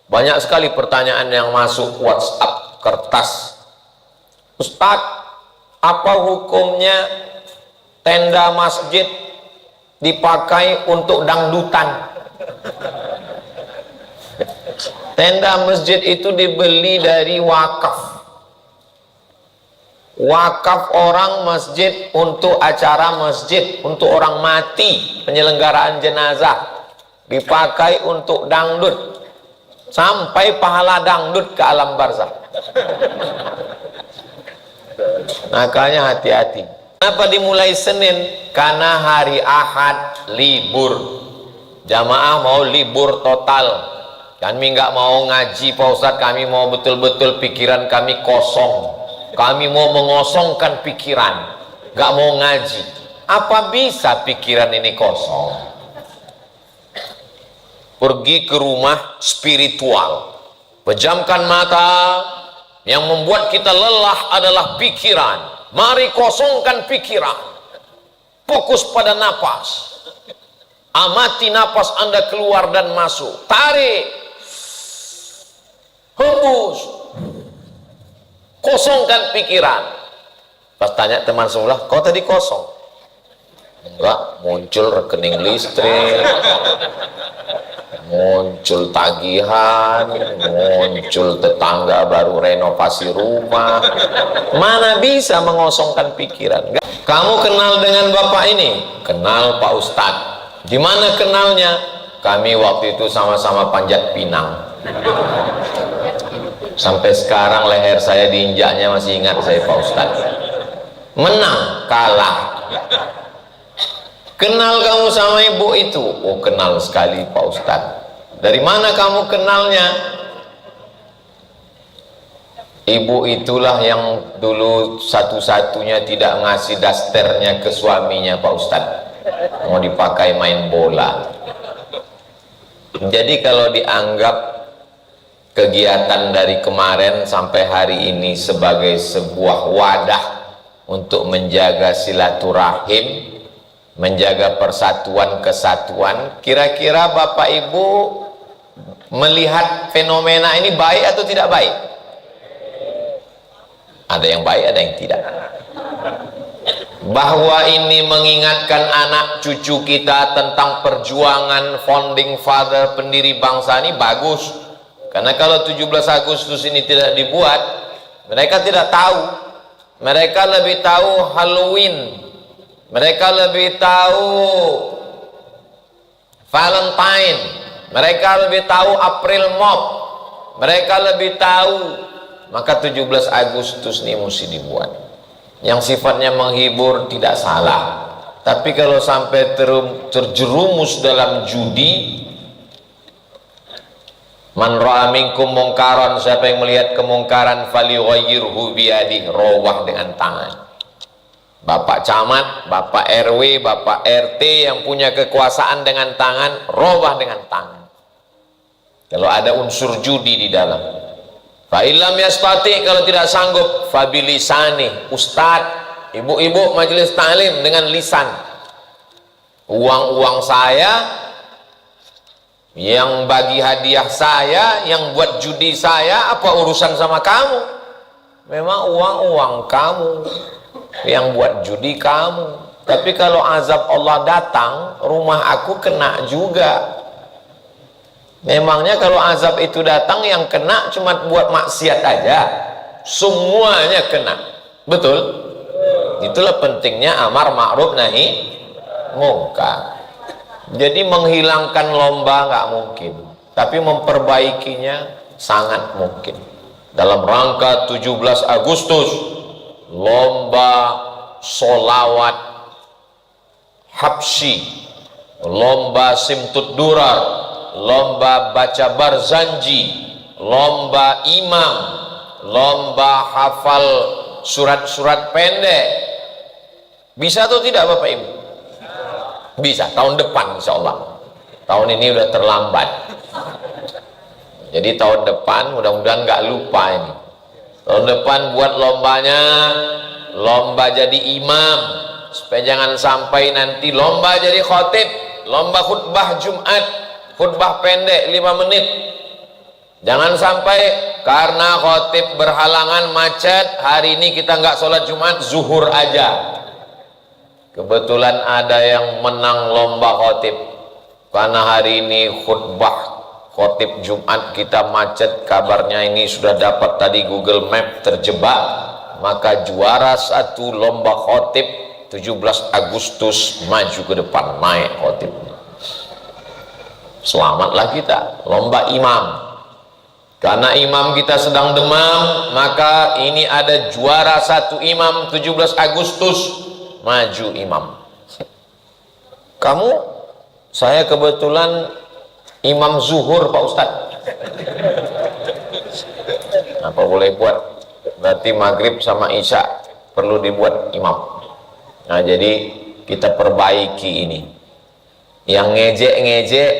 Banyak sekali pertanyaan yang masuk WhatsApp kertas. Ustadz, apa hukumnya tenda masjid dipakai untuk dangdutan? Tenda masjid itu dibeli dari wakaf. Wakaf orang masjid untuk acara masjid, untuk orang mati, penyelenggaraan jenazah. Dipakai untuk dangdut. Sampai pahala dangdut ke alam barzakh. Makanya hati-hati. Kenapa dimulai Senin? Karena hari Ahad libur. Jamaah mau libur total. Kami nggak mau ngaji Pak Ustadz, kami mau betul-betul pikiran kami kosong. Kami mau mengosongkan pikiran, nggak mau ngaji. Apa bisa pikiran ini kosong? Pergi ke rumah spiritual, pejamkan mata. Yang membuat kita lelah adalah pikiran. Mari kosongkan pikiran, fokus pada napas. Amati napas Anda keluar dan masuk, tarik, hembus, kosongkan pikiran. Pas tanya teman sebelah, kau tadi kosong? Enggak, muncul rekening listrik, muncul tagihan, muncul tetangga baru renovasi rumah. Mana bisa mengosongkan pikiran? Enggak. Kamu kenal dengan bapak ini? Kenal Pak Ustadz. Di mana kenalnya? Kami waktu itu sama-sama panjat pinang. Sampai sekarang leher saya diinjaknya masih ingat saya Pak Ustadz. Menang, kalah. Kenal kamu sama ibu itu? Oh, kenal sekali Pak Ustadz. Dari mana kamu kenalnya? Ibu itulah yang dulu satu-satunya tidak ngasih dasternya ke suaminya Pak Ustadz. Mau dipakai main bola. Jadi kalau dianggap kegiatan dari kemarin sampai hari ini sebagai sebuah wadah untuk menjaga silaturahim, menjaga persatuan kesatuan, kira-kira Bapak Ibu melihat fenomena ini baik atau tidak baik? Ada yang baik, ada yang tidak. Bahwa ini mengingatkan anak cucu kita tentang perjuangan founding father, pendiri bangsa ini bagus. Karena kalau 17 Agustus ini tidak dibuat, mereka tidak tahu. Mereka lebih tahu Halloween, mereka lebih tahu Valentine, mereka lebih tahu April Mop, mereka lebih tahu. Maka 17 Agustus ini mesti dibuat. Yang sifatnya menghibur tidak salah. Tapi kalau sampai terjerumus dalam judi, man ra'a minkum mungkaran, siapa yang melihat kemungkaran falyughayyirhu biyadihi, robah dengan tangan. Bapak camat, Bapak RW, Bapak RT yang punya kekuasaan dengan tangan, robah dengan tangan. Kalau ada unsur judi di dalam. Fa illam yastati, kalau tidak sanggup, fabilisani, ustadz, ibu-ibu majelis ta'lim dengan lisan. Uang-uang saya, yang bagi hadiah saya, yang buat judi saya, apa urusan sama kamu? Memang uang-uang kamu, yang buat judi kamu. Tapi kalau azab Allah datang, rumah aku kena juga. Memangnya kalau azab itu datang, yang kena cuma buat maksiat aja? Semuanya kena. Betul? Itulah pentingnya amar ma'ruf nahi munkar. Jadi menghilangkan lomba nggak mungkin, tapi memperbaikinya sangat mungkin. Dalam rangka 17 Agustus, lomba solawat habsyi, lomba simtud durar, lomba baca barzanji, lomba imam, lomba hafal surat-surat pendek. Bisa atau tidak Bapak Ibu? Bisa, tahun depan insya Allah. Tahun ini udah terlambat. Jadi tahun depan mudah-mudahan nggak lupa ini. Tahun depan buat lombanya, lomba jadi imam, supaya jangan sampai nanti lomba jadi khotib, lomba khutbah Jumat, khutbah pendek 5 menit. Jangan sampai karena khotib berhalangan macet, hari ini kita nggak sholat Jumat, zuhur aja. Kebetulan ada yang menang lomba khotib, karena hari ini khutbah khotib Jumat kita macet, kabarnya ini sudah dapat tadi Google Map terjebak, maka juara satu lomba khotib 17 Agustus maju ke depan naik khotibnya. Selamatlah kita. Lomba imam, karena imam kita sedang demam, maka ini ada juara satu imam 17 Agustus maju imam. Kamu, saya kebetulan imam zuhur Pak Ustadz. Apa boleh buat? Berarti maghrib sama isya perlu dibuat imam. Nah, jadi kita perbaiki ini. Yang ngejek-ngejek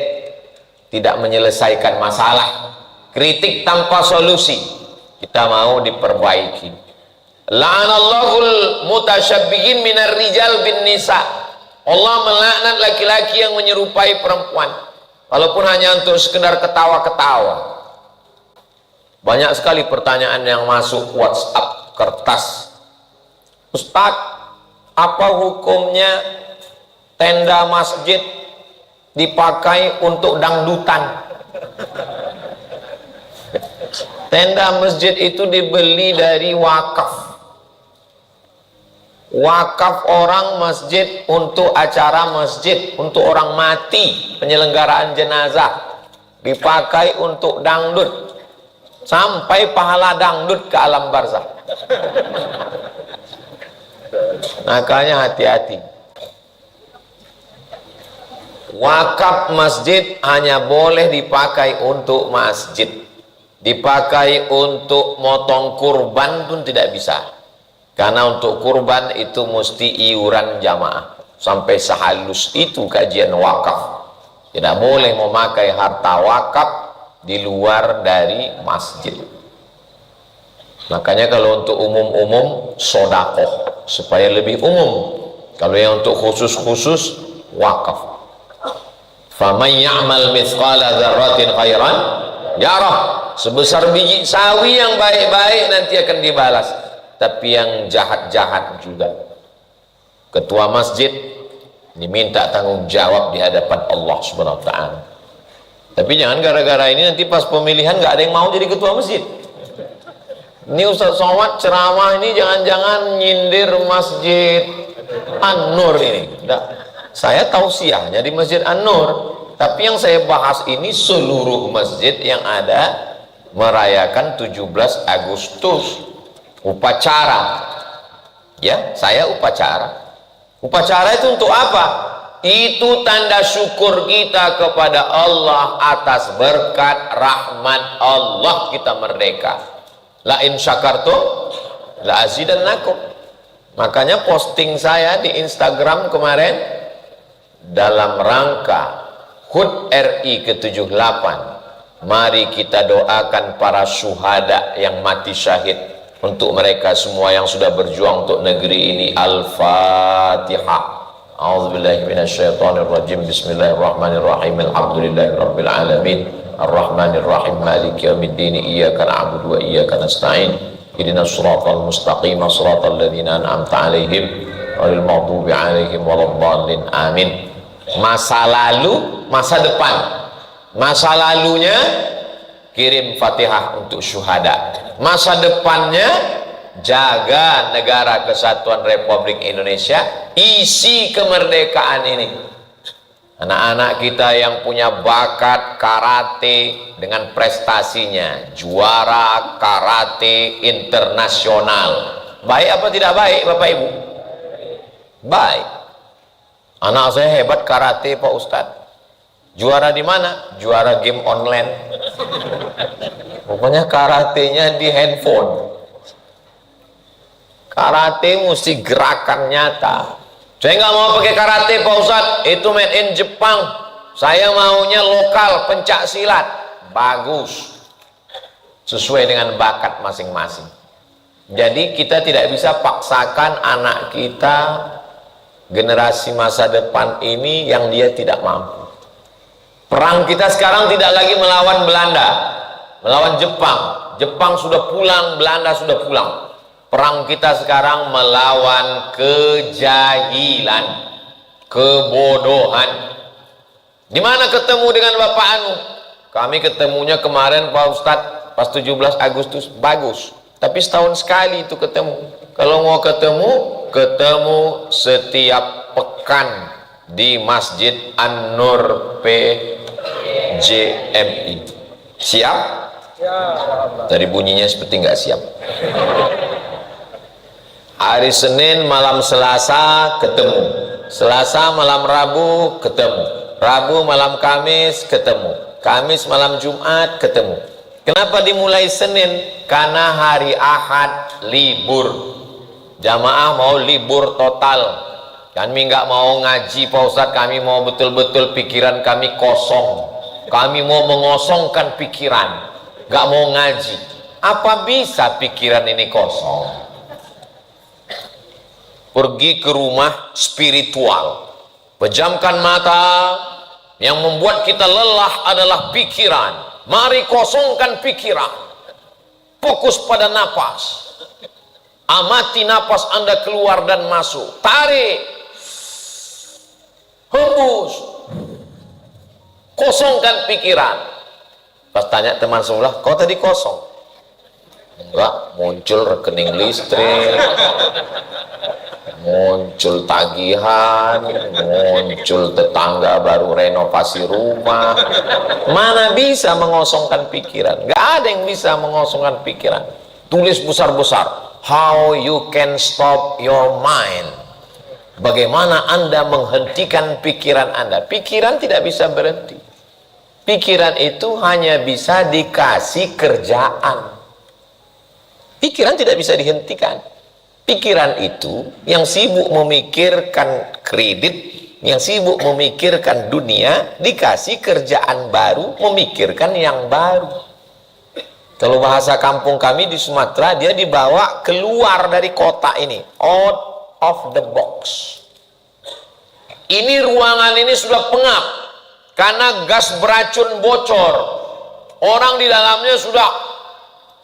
tidak menyelesaikan masalah. Kritik tanpa solusi, kita mau diperbaiki. La'anallahul mutasyabbihin minar rijal bin nisa. Allah melaknat laki-laki yang menyerupai perempuan, walaupun hanya untuk sekedar ketawa-ketawa. Banyak sekali pertanyaan yang masuk WhatsApp kertas. Ustadz, apa hukumnya tenda masjid dipakai untuk dangdutan? Tenda masjid itu dibeli dari wakaf. Wakaf orang masjid untuk acara masjid, untuk orang mati, penyelenggaraan jenazah, dipakai untuk dangdut, sampai pahala dangdut ke alam barzah. Makanya hati-hati. Wakaf masjid hanya boleh dipakai untuk masjid, dipakai untuk motong kurban pun tidak bisa. Karena untuk kurban itu mesti iuran jamaah. Sampai sehalus itu kajian wakaf. Tidak boleh memakai harta wakaf di luar dari masjid. Makanya kalau untuk umum-umum, sodakoh, supaya lebih umum. Kalau yang untuk khusus-khusus, wakaf. Faman ya'mal mithqala dzarratin khairan yarah. Sebesar biji sawi yang baik-baik nanti akan dibalas. Tapi yang jahat-jahat juga, ketua masjid diminta tanggung jawab di hadapan Allah Subhanahu wa ta'ala. Tapi jangan gara-gara ini nanti pas pemilihan nggak ada yang mau jadi ketua masjid. Ini Ustaz Somad ceramah ini jangan-jangan nyindir Masjid An-Nur ini. Nggak. Saya tausiahnya di Masjid An-Nur, tapi yang saya bahas ini seluruh masjid yang ada merayakan 17 Agustus. Upacara, ya, saya upacara. Upacara itu untuk apa? Itu tanda syukur kita kepada Allah atas berkat rahmat Allah kita merdeka. La in syakartum la azidannakum. Makanya posting saya di Instagram kemarin dalam rangka HUT RI ke-78. Mari kita doakan para syuhada yang mati syahid. Untuk mereka semua yang sudah berjuang untuk negeri ini. Al-Fatihah. A'udzubillahi minasyaitonirrajim. Bismillahirrahmanirrahim. Alhamdulillahirabbil alamin. Arrahmanirrahim. Maliki yaumiddin. Iyyaka na'budu wa iyyaka nasta'in. Ihdinas siratal mustaqim. Shiratal ladzina an'amta 'alaihim ghairil maghdubi 'alaihim waladdallin. Amin. Masa lalu, masa depan. Masa lalunya kirim Fatihah untuk syuhada. Masa depannya jaga negara kesatuan Republik Indonesia, isi kemerdekaan ini. Anak-anak kita yang punya bakat karate dengan prestasinya, juara karate internasional. Baik apa tidak baik Bapak Ibu? Baik. Anak saya hebat karate Pak Ustadz. Juara di mana? Juara game online. Pokoknya karatenya di handphone. Karate mesti gerakan nyata. Saya nggak mau pakai karate Pak Ustadz, itu made in Jepang. Saya maunya lokal, pencak silat. Bagus. Sesuai dengan bakat masing-masing. Jadi kita tidak bisa paksakan anak kita, generasi masa depan ini yang dia tidak mampu. Perang kita sekarang tidak lagi melawan Belanda, melawan Jepang. Jepang sudah pulang, Belanda sudah pulang. Perang kita sekarang melawan kejahilan, kebodohan. Di mana ketemu dengan Bapak Anu? Kami ketemunya kemarin Pak Ustadz pas 17 Agustus, bagus. Tapi setahun sekali itu ketemu. Kalau mau ketemu setiap pekan di Masjid An-Nur PJMI. Siap? Dari bunyinya seperti nggak siap. Hari Senin malam Selasa ketemu, Selasa malam Rabu ketemu, Rabu malam Kamis ketemu, Kamis malam Jumat ketemu. Kenapa dimulai Senin? Karena hari Ahad libur. Jamaah mau libur total. Kami nggak mau ngaji Pak Ustadz, kami mau betul-betul pikiran kami kosong. Kami mau mengosongkan pikiran, nggak mau ngaji. Apa bisa pikiran ini kosong? Pergi ke rumah spiritual, pejamkan mata. Yang membuat kita lelah adalah pikiran. Mari kosongkan pikiran, fokus pada napas. Amati napas Anda keluar dan masuk, tarik, hembus, kosongkan pikiran. Pas tanya teman sebelah, kau tadi kosong? Enggak, muncul rekening listrik, muncul tagihan, muncul tetangga baru renovasi rumah. Mana bisa mengosongkan pikiran? Nggak ada yang bisa mengosongkan pikiran. Tulis besar-besar, how you can stop your mind. Bagaimana Anda menghentikan pikiran Anda? Pikiran tidak bisa berhenti. Pikiran itu hanya bisa dikasih kerjaan. Pikiran tidak bisa dihentikan. Pikiran itu yang sibuk memikirkan kredit, yang sibuk memikirkan dunia, dikasih kerjaan baru, memikirkan yang baru. Kalau bahasa kampung kami di Sumatera, dia dibawa keluar dari kota ini, out of the box. Ini ruangan ini sudah pengap karena gas beracun bocor. Orang di dalamnya sudah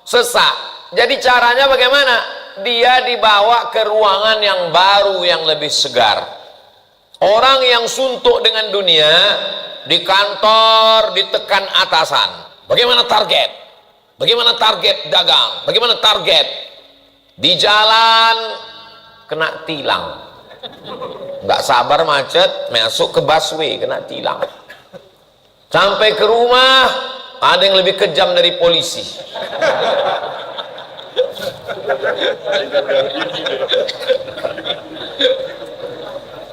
sesak. Jadi caranya bagaimana? Dia dibawa ke ruangan yang baru, yang lebih segar. Orang yang suntuk dengan dunia, di kantor ditekan atasan. Bagaimana target? Bagaimana target dagang? Bagaimana target? Di jalan kena tilang. Nggak sabar macet, masuk ke busway, kena tilang. Sampai ke rumah, ada yang lebih kejam dari polisi.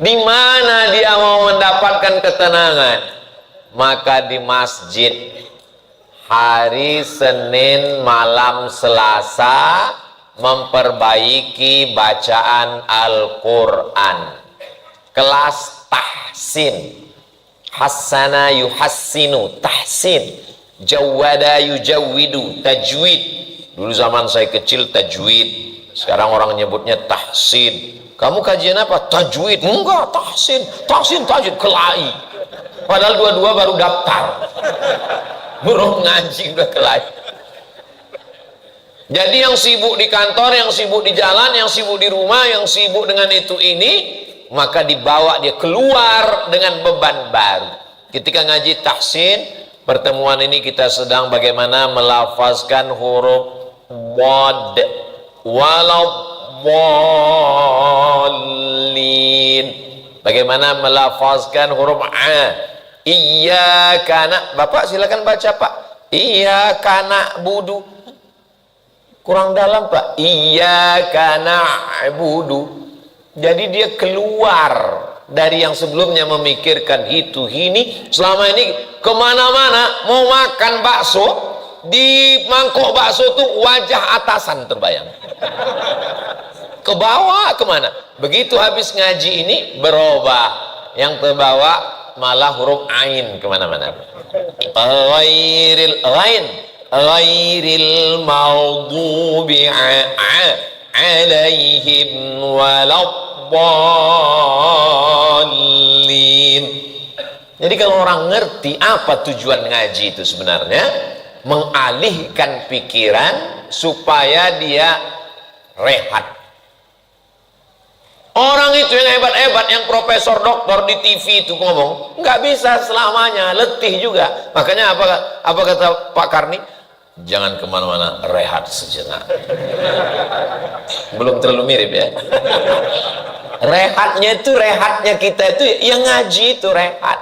Di mana dia mau mendapatkan ketenangan? Maka di masjid. Hari Senin malam Selasa memperbaiki bacaan Al-Quran. Kelas tahsin. Hassana yuhassinu, tahsin. Jawwada yujawwidu, tajwid. Dulu zaman saya kecil tajwid, sekarang orang nyebutnya tahsin. Kamu kajian apa? Tajwid. Enggak, tahsin, tajwid, kelahi. Padahal dua-dua baru daftar, belum ngaji udah kelahi. Jadi yang sibuk di kantor, yang sibuk di jalan, yang sibuk di rumah, yang sibuk dengan itu ini, maka dibawa dia keluar dengan beban baru. Ketika ngaji tahsin, pertemuan ini kita sedang bagaimana melafazkan huruf Wad walau dhalin. Bagaimana melafazkan huruf A. Iyyaka na. Bapak silakan baca Pak. Iyyaka na'budu. Kurang dalam Pak. Iyyaka na'budu. Jadi dia keluar dari yang sebelumnya memikirkan itu ini. Selama ini kemana-mana mau makan bakso, di mangkok bakso tuh wajah atasan terbayang. Ke bawah kemana? Begitu habis ngaji ini berubah. Yang terbawa malah huruf ain kemana-mana. Ghairil maghdubi alaihim waladdallin. Jadi kalau orang ngerti apa tujuan ngaji itu sebenarnya, mengalihkan pikiran supaya dia rehat. Orang itu yang hebat-hebat, yang profesor doktor di TV itu ngomong, nggak bisa selamanya, letih juga. Makanya apa kata Pak Karni? Jangan kemana-mana, rehat sejenak. Belum terlalu mirip ya. Rehatnya kita itu yang ngaji itu rehat.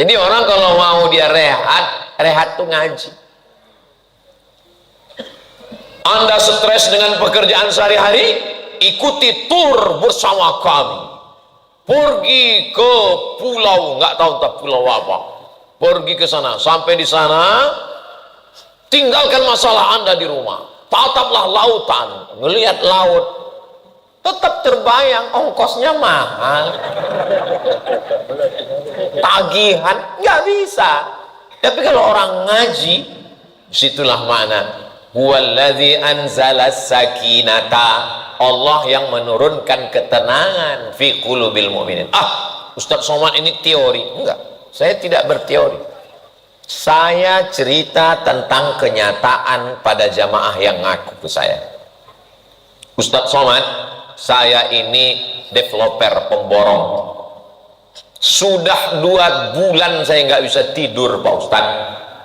Jadi orang kalau mau dia rehat tuh ngaji. Anda stres dengan pekerjaan sehari-hari, ikuti tur bersama kami. Pergi ke pulau, nggak tahu entah pulau apa. Pergi ke sana, sampai di sana, tinggalkan masalah Anda di rumah. Tataplah lautan, ngelihat laut. Tetap terbayang, ongkosnya mahal. Tagihan, nggak bisa. Tapi kalau orang ngaji, disitulah mana. Huwallazi anzalas sakinata. Allah yang menurunkan ketenangan fi qulubil mu'minin. Ustaz Somad ini teori. Enggak, saya tidak berteori. Saya cerita tentang kenyataan pada jamaah yang ngaku ke saya. Ustaz Somad, saya ini developer pemborong. Sudah 2 bulan saya nggak bisa tidur Pak Ustaz.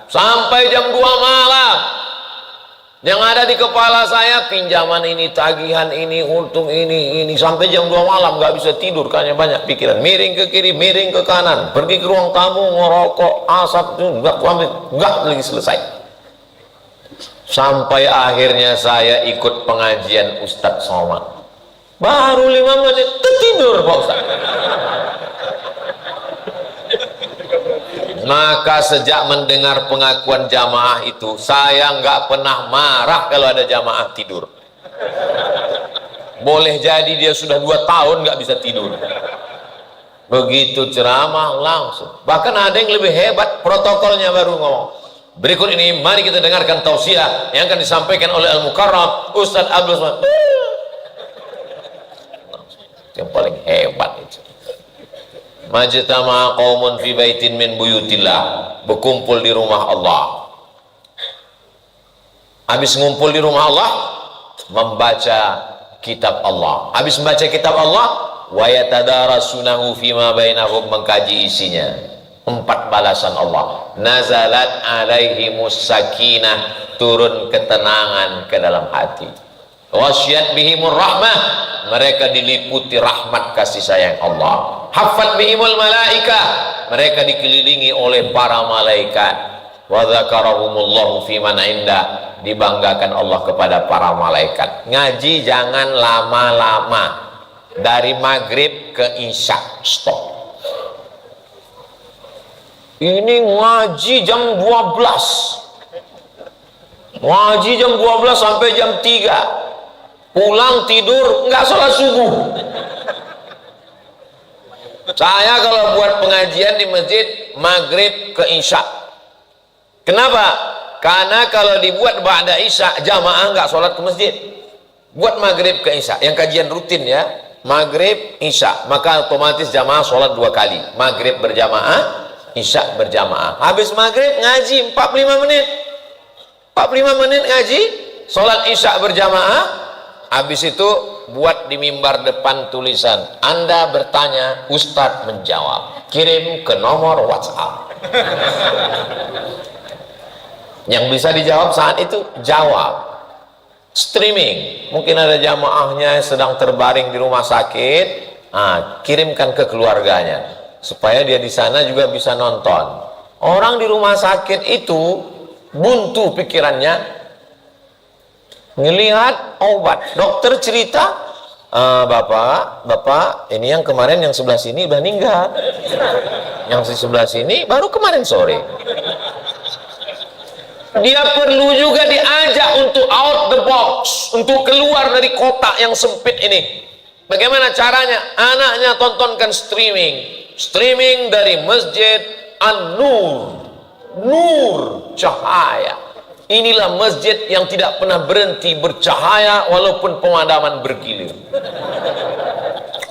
Sampai jam 2 malam. Yang ada di kepala saya pinjaman ini, tagihan ini, untung ini sampai jam 2 malam nggak bisa tidur karena banyak pikiran. Miring ke kiri, miring ke kanan, pergi ke ruang tamu, ngerokok, asap itu nggak lagi selesai. Sampai akhirnya saya ikut pengajian Ustadz Somad. Baru 5 menit tertidur Pak Ustadz. Maka sejak mendengar pengakuan jamaah itu, saya nggak pernah marah kalau ada jamaah tidur. Boleh jadi dia sudah 2 tahun nggak bisa tidur. Begitu ceramah langsung. Bahkan ada yang lebih hebat, protokolnya baru ngomong. Berikut ini mari kita dengarkan tausiah yang akan disampaikan oleh Al-Mukarram Ustadz Abdul Somad. Yang paling hebat itu. Majtama qaumun fi baitin min buyutillah, berkumpul di rumah Allah. Habis ngumpul di rumah Allah, membaca kitab Allah. Habis membaca kitab Allah, wa yatadarasunahu fima bainahum, mengkaji isinya. 4 balasan Allah. Nazalat alaihimus sakinah, turun ketenangan ke dalam hati. Wasyat bihimur rahmah, mereka diliputi rahmat kasih sayang Allah. Hafat bihimul malaika, mereka dikelilingi oleh para malaikat. Wa dzakarahumullahu fiman inda, dibanggakan Allah kepada para malaikat. Ngaji jangan lama-lama, dari maghrib ke isya stop. Ini ngaji jam 12, ngaji jam 12 sampai jam 3, pulang tidur nggak sholat subuh. Saya kalau buat pengajian di masjid maghrib ke isya. Kenapa? Karena kalau dibuat ba'da isya, jamaah nggak sholat ke masjid. Buat maghrib ke isya, yang kajian rutin ya, maghrib isya, maka otomatis jamaah sholat 2 kali, maghrib berjamaah, isya berjamaah. Habis maghrib ngaji 45 menit, 45 menit ngaji, sholat isya berjamaah. Habis itu buat di mimbar depan tulisan, Anda bertanya, Ustadz menjawab, kirim ke nomor WhatsApp. Yang bisa dijawab saat itu jawab. Streaming, mungkin ada jamaahnya sedang terbaring di rumah sakit, kirimkan ke keluarganya supaya dia di sana juga bisa nonton. Orang di rumah sakit itu buntu pikirannya, ngelihat obat. Dokter cerita, bapak ini yang kemarin yang sebelah sini udah meninggal, yang di sebelah sini baru kemarin sore. Dia perlu juga diajak untuk out the box, untuk keluar dari kotak yang sempit ini. Bagaimana caranya? Anaknya tontonkan streaming dari Masjid An-Nur, nur cahaya. Inilah masjid yang tidak pernah berhenti bercahaya walaupun pemadaman bergilir.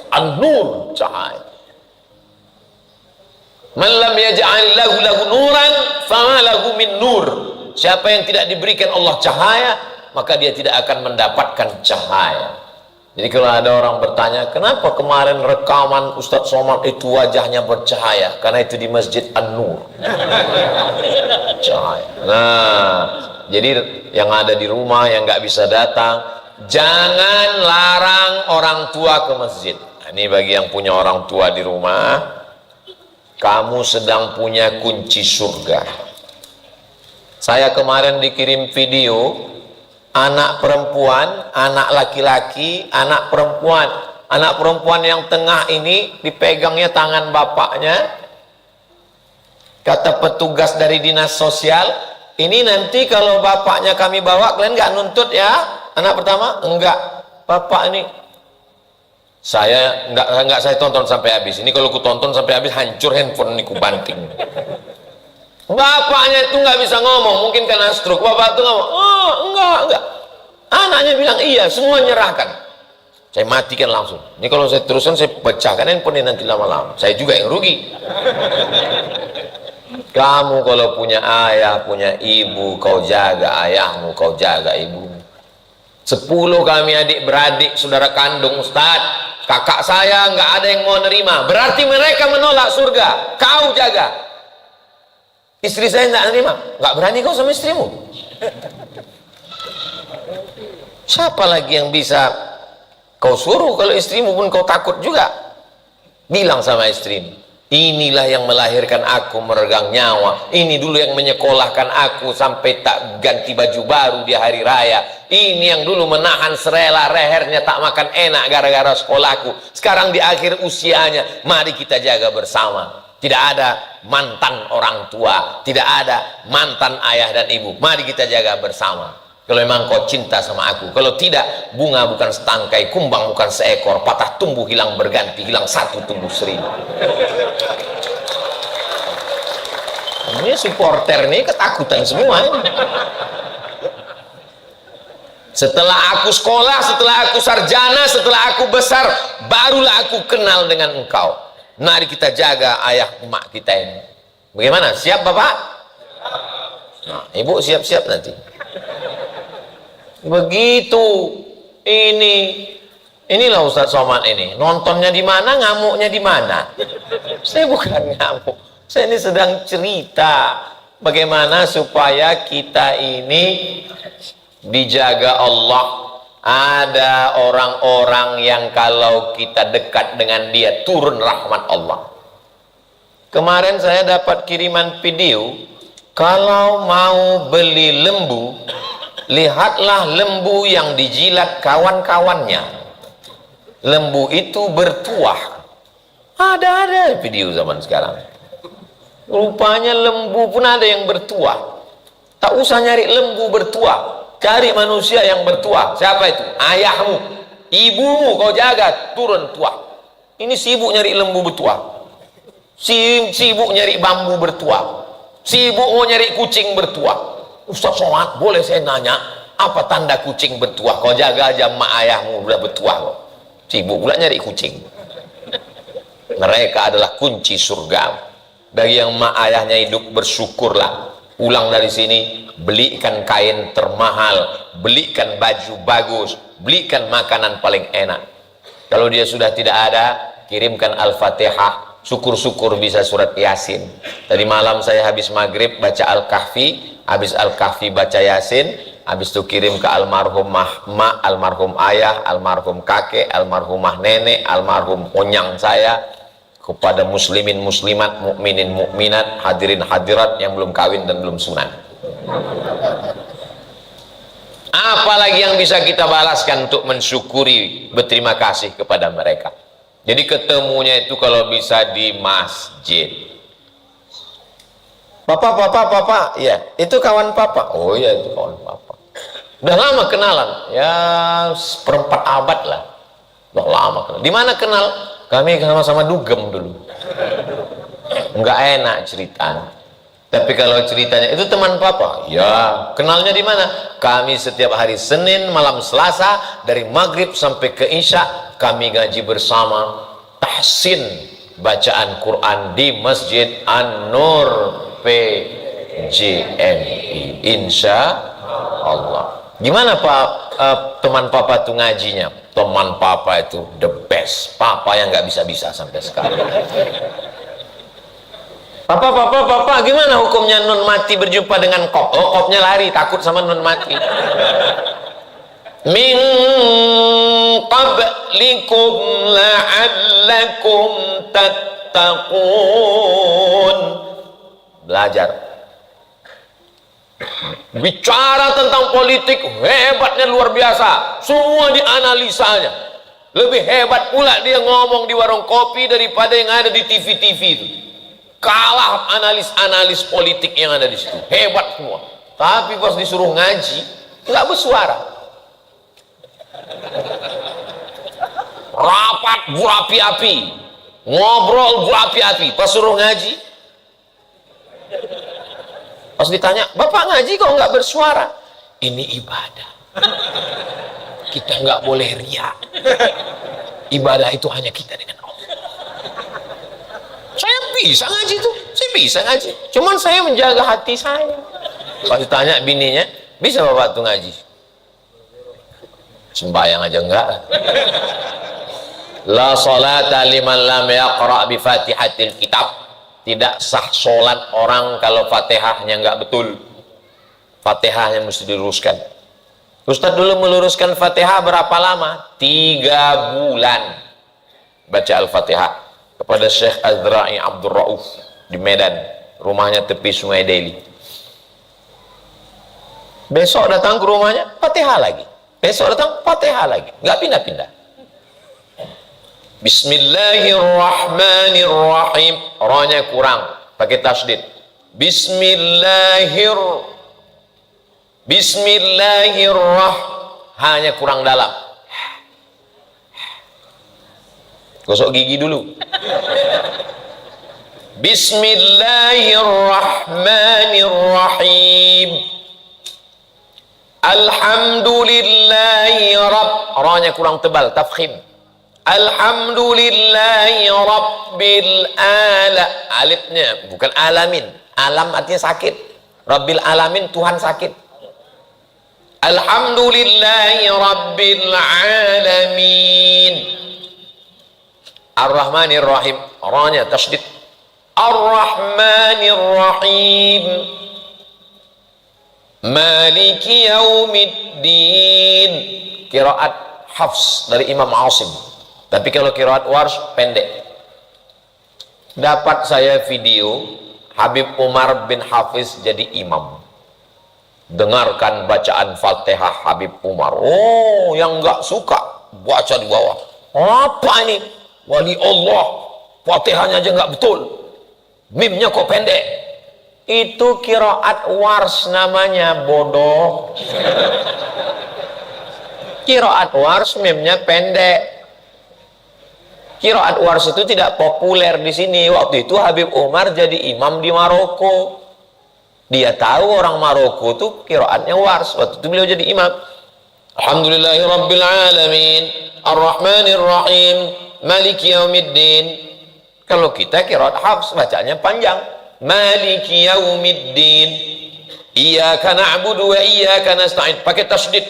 An-Nur, cahaya. Man lam yaj'al lahu nuran fama lahu min nur. Siapa yang tidak diberikan Allah cahaya, maka dia tidak akan mendapatkan cahaya. Jadi kalau ada orang bertanya, kenapa kemarin rekaman Ustadz Somad itu wajahnya bercahaya? Karena itu di Masjid An-Nur. Cahaya. Nah, jadi yang ada di rumah yang nggak bisa datang, jangan larang orang tua ke masjid. Nah, ini bagi yang punya orang tua di rumah, kamu sedang punya kunci surga. Saya kemarin dikirim video, anak perempuan, anak laki-laki, anak perempuan. Anak perempuan yang tengah ini dipegangnya tangan bapaknya. Kata petugas dari dinas sosial, ini nanti kalau bapaknya kami bawa, kalian nggak nuntut ya? Anak pertama, enggak. Bapak ini, saya nggak saya tonton sampai habis. Ini kalau ku tonton sampai habis, hancur handphone ini ku banting. Bapaknya itu nggak bisa ngomong, mungkin karena stroke. Bapak itu ngomong, oh enggak. Anaknya bilang iya, semua nyerahkan. Saya matikan langsung. Ini kalau saya teruskan, saya pecahkan handphone ini nanti lama-lama. Saya juga yang rugi. Kamu kalau punya ayah, punya ibu, kau jaga ayahmu, kau jaga ibumu. 10 kami adik-beradik, saudara kandung Ustaz, kakak saya nggak ada yang mau nerima. Berarti mereka menolak surga. Kau jaga. Istri saya nggak nerima. Nggak berani kau sama istrimu. Siapa lagi yang bisa kau suruh kalau istrimu pun kau takut juga? Bilang sama istrimu, inilah yang melahirkan aku meregang nyawa. Ini dulu yang menyekolahkan aku sampai tak ganti baju baru di hari raya. Ini yang dulu menahan serela lehernya tak makan enak gara-gara sekolahku. Sekarang di akhir usianya, mari kita jaga bersama. Tidak ada mantan orang tua, tidak ada mantan ayah dan ibu. Mari kita jaga bersama. Kalau memang kau cinta sama aku, kalau tidak, bunga bukan setangkai, kumbang bukan seekor, patah tumbuh hilang berganti, hilang satu tumbuh seribu. Ini supporter nih ketakutan semua ini. Setelah aku sekolah, setelah aku sarjana, setelah aku besar, barulah aku kenal dengan engkau. Mari kita jaga ayah emak kita ini. Bagaimana? Siap Bapak? Nah, Ibu siap-siap nanti. Begitu. Inilah Ustadz Somad ini. Nontonnya di mana, ngamuknya di mana? Saya bukan ngamuk. Saya ini sedang cerita bagaimana supaya kita ini dijaga Allah. Ada orang-orang yang kalau kita dekat dengan dia turun rahmat Allah. Kemarin saya dapat kiriman video, kalau mau beli lembu, lihatlah lembu yang dijilat kawan-kawannya. Lembu itu bertuah. Ada video zaman sekarang. Rupanya lembu pun ada yang bertuah. Tak usah nyari lembu bertuah, cari manusia yang bertuah. Siapa itu? Ayahmu, ibumu kau jaga turun tua. Ini sibuk nyari lembu bertuah, sibuk nyari bambu bertuah, sibuk mau nyari kucing bertuah. Ustaz Somad, boleh saya nanya apa tanda kucing bertuah? Kau jaga aja mak ayahmu udah bertuah kok. Sibuk pula nyari kucing. Mereka adalah kunci surga. Bagi yang mak ayahnya hidup, bersyukurlah. Pulang dari sini, belikan kain termahal, belikan baju bagus, belikan makanan paling enak. Kalau dia sudah tidak ada, kirimkan Al-Fatihah. Syukur-syukur bisa surat Yasin. Tadi malam saya habis maghrib baca Al-Kahfi, habis Al-Kahfi baca Yasin, habis itu kirim ke almarhumah mak, almarhum ayah, almarhum kakek, almarhumah nenek, almarhum onyang saya, kepada muslimin muslimat, mukminin mukminat, hadirin hadirat yang belum kawin dan belum sunat. Apalagi yang bisa kita balaskan untuk mensyukuri, berterima kasih kepada mereka. Jadi ketemunya itu kalau bisa di masjid. Papa, ya itu kawan papa. Oh iya itu kawan papa. Udah lama kenalan, ya seperempat abad lah. Udah lama kenal. Di mana kenal? Kami sama-sama dugem dulu. Enggak enak ceritanya. Tapi kalau ceritanya itu teman papa, ya kenalnya di mana? Kami setiap hari Senin malam Selasa dari maghrib sampai ke Isya kami ngaji bersama, tahsin bacaan Quran di Masjid An-Nur P. JMI, insya Allah. Gimana Pak, teman Papa tuh ngajinya? Teman Papa itu the best. Papa yang nggak bisa-bisa sampai sekarang. Papa, gimana hukumnya nun mati berjumpa dengan kop? Oh, kopnya lari, takut sama nun mati. Min qablikum la'allakum tattaqun. Belajar. Bicara tentang politik hebatnya luar biasa, semua dianalisanya. Lebih hebat pula dia ngomong di warung kopi daripada yang ada di TV-TV itu. Kalah analis politik yang ada di situ, hebat semua. Tapi pas disuruh ngaji nggak bersuara, rapat berapi-api, ngobrol berapi-api. Pas suruh ngaji, pas ditanya, Bapak ngaji kok nggak bersuara? Ini ibadah, kita nggak boleh riya. Ibadah itu hanya kita dengan Allah. Saya bisa ngaji tuh, saya bisa ngaji, cuman saya menjaga hati saya. Pas ditanya bininya, bisa Bapak tuh ngaji? Sembahyang aja enggak. La salata liman lam yaqra bi fatihatil kitab. Tidak sah sholat orang kalau fatihahnya enggak betul. Fatihahnya mesti diluruskan. Ustadz dulu meluruskan fatihah berapa lama? 3 bulan baca al-fatihah kepada Syekh Azra'i Abdul Rauf di Medan, rumahnya tepi Sungai Deli. Besok datang ke rumahnya, fatihah lagi. Besok datang, fatihah lagi. Nggak pindah-pindah. Bismillahirrahmanirrahim. Rohnya kurang, pakai tasdid. Hanya kurang dalam. Gosok gigi dulu. Bismillahirrahmanirrahim. Alhamdulillahi rabb. Rohnya kurang tebal, tafkhim. Alhamdulillahi rabbil alifnya bukan alamin. Alam artinya sakit. Rabbil alamin, Tuhan sakit. Alhamdulillahi rabbil alamin. Ar-Rahmanir Rahim. Rohnya tasydid. Ar-Rahmanir Rahim. Maliki yaumiddin. Qiraat Hafs dari Imam Asim. Tapi kalau qiraat Warsh pendek. Dapat saya video Habib Umar bin Hafiz jadi imam. Dengarkan bacaan Fatihah Habib Umar. Oh, yang nggak suka baca di bawah. Apa ini? Wali Allah, Fatihahnya aja nggak betul. Mimnya kok pendek. Itu qiraat Warsh namanya, bodoh. Qiraat Warsh mimnya pendek. Qiraat Warsh itu tidak populer di sini. Waktu itu Habib Umar jadi imam di Maroko. Dia tahu orang Maroko itu qiraatnya Warsh. Waktu itu beliau jadi imam. Alhamdulillahirabbil alamin, Ar-Rahmanir Rahim, Maliki yaumiddin. Kalau kita qiraat Hafs bacanya panjang. Maliki yaumiddin. Iyyaka na'budu wa iyyaka nasta'in. Pakai tasydid.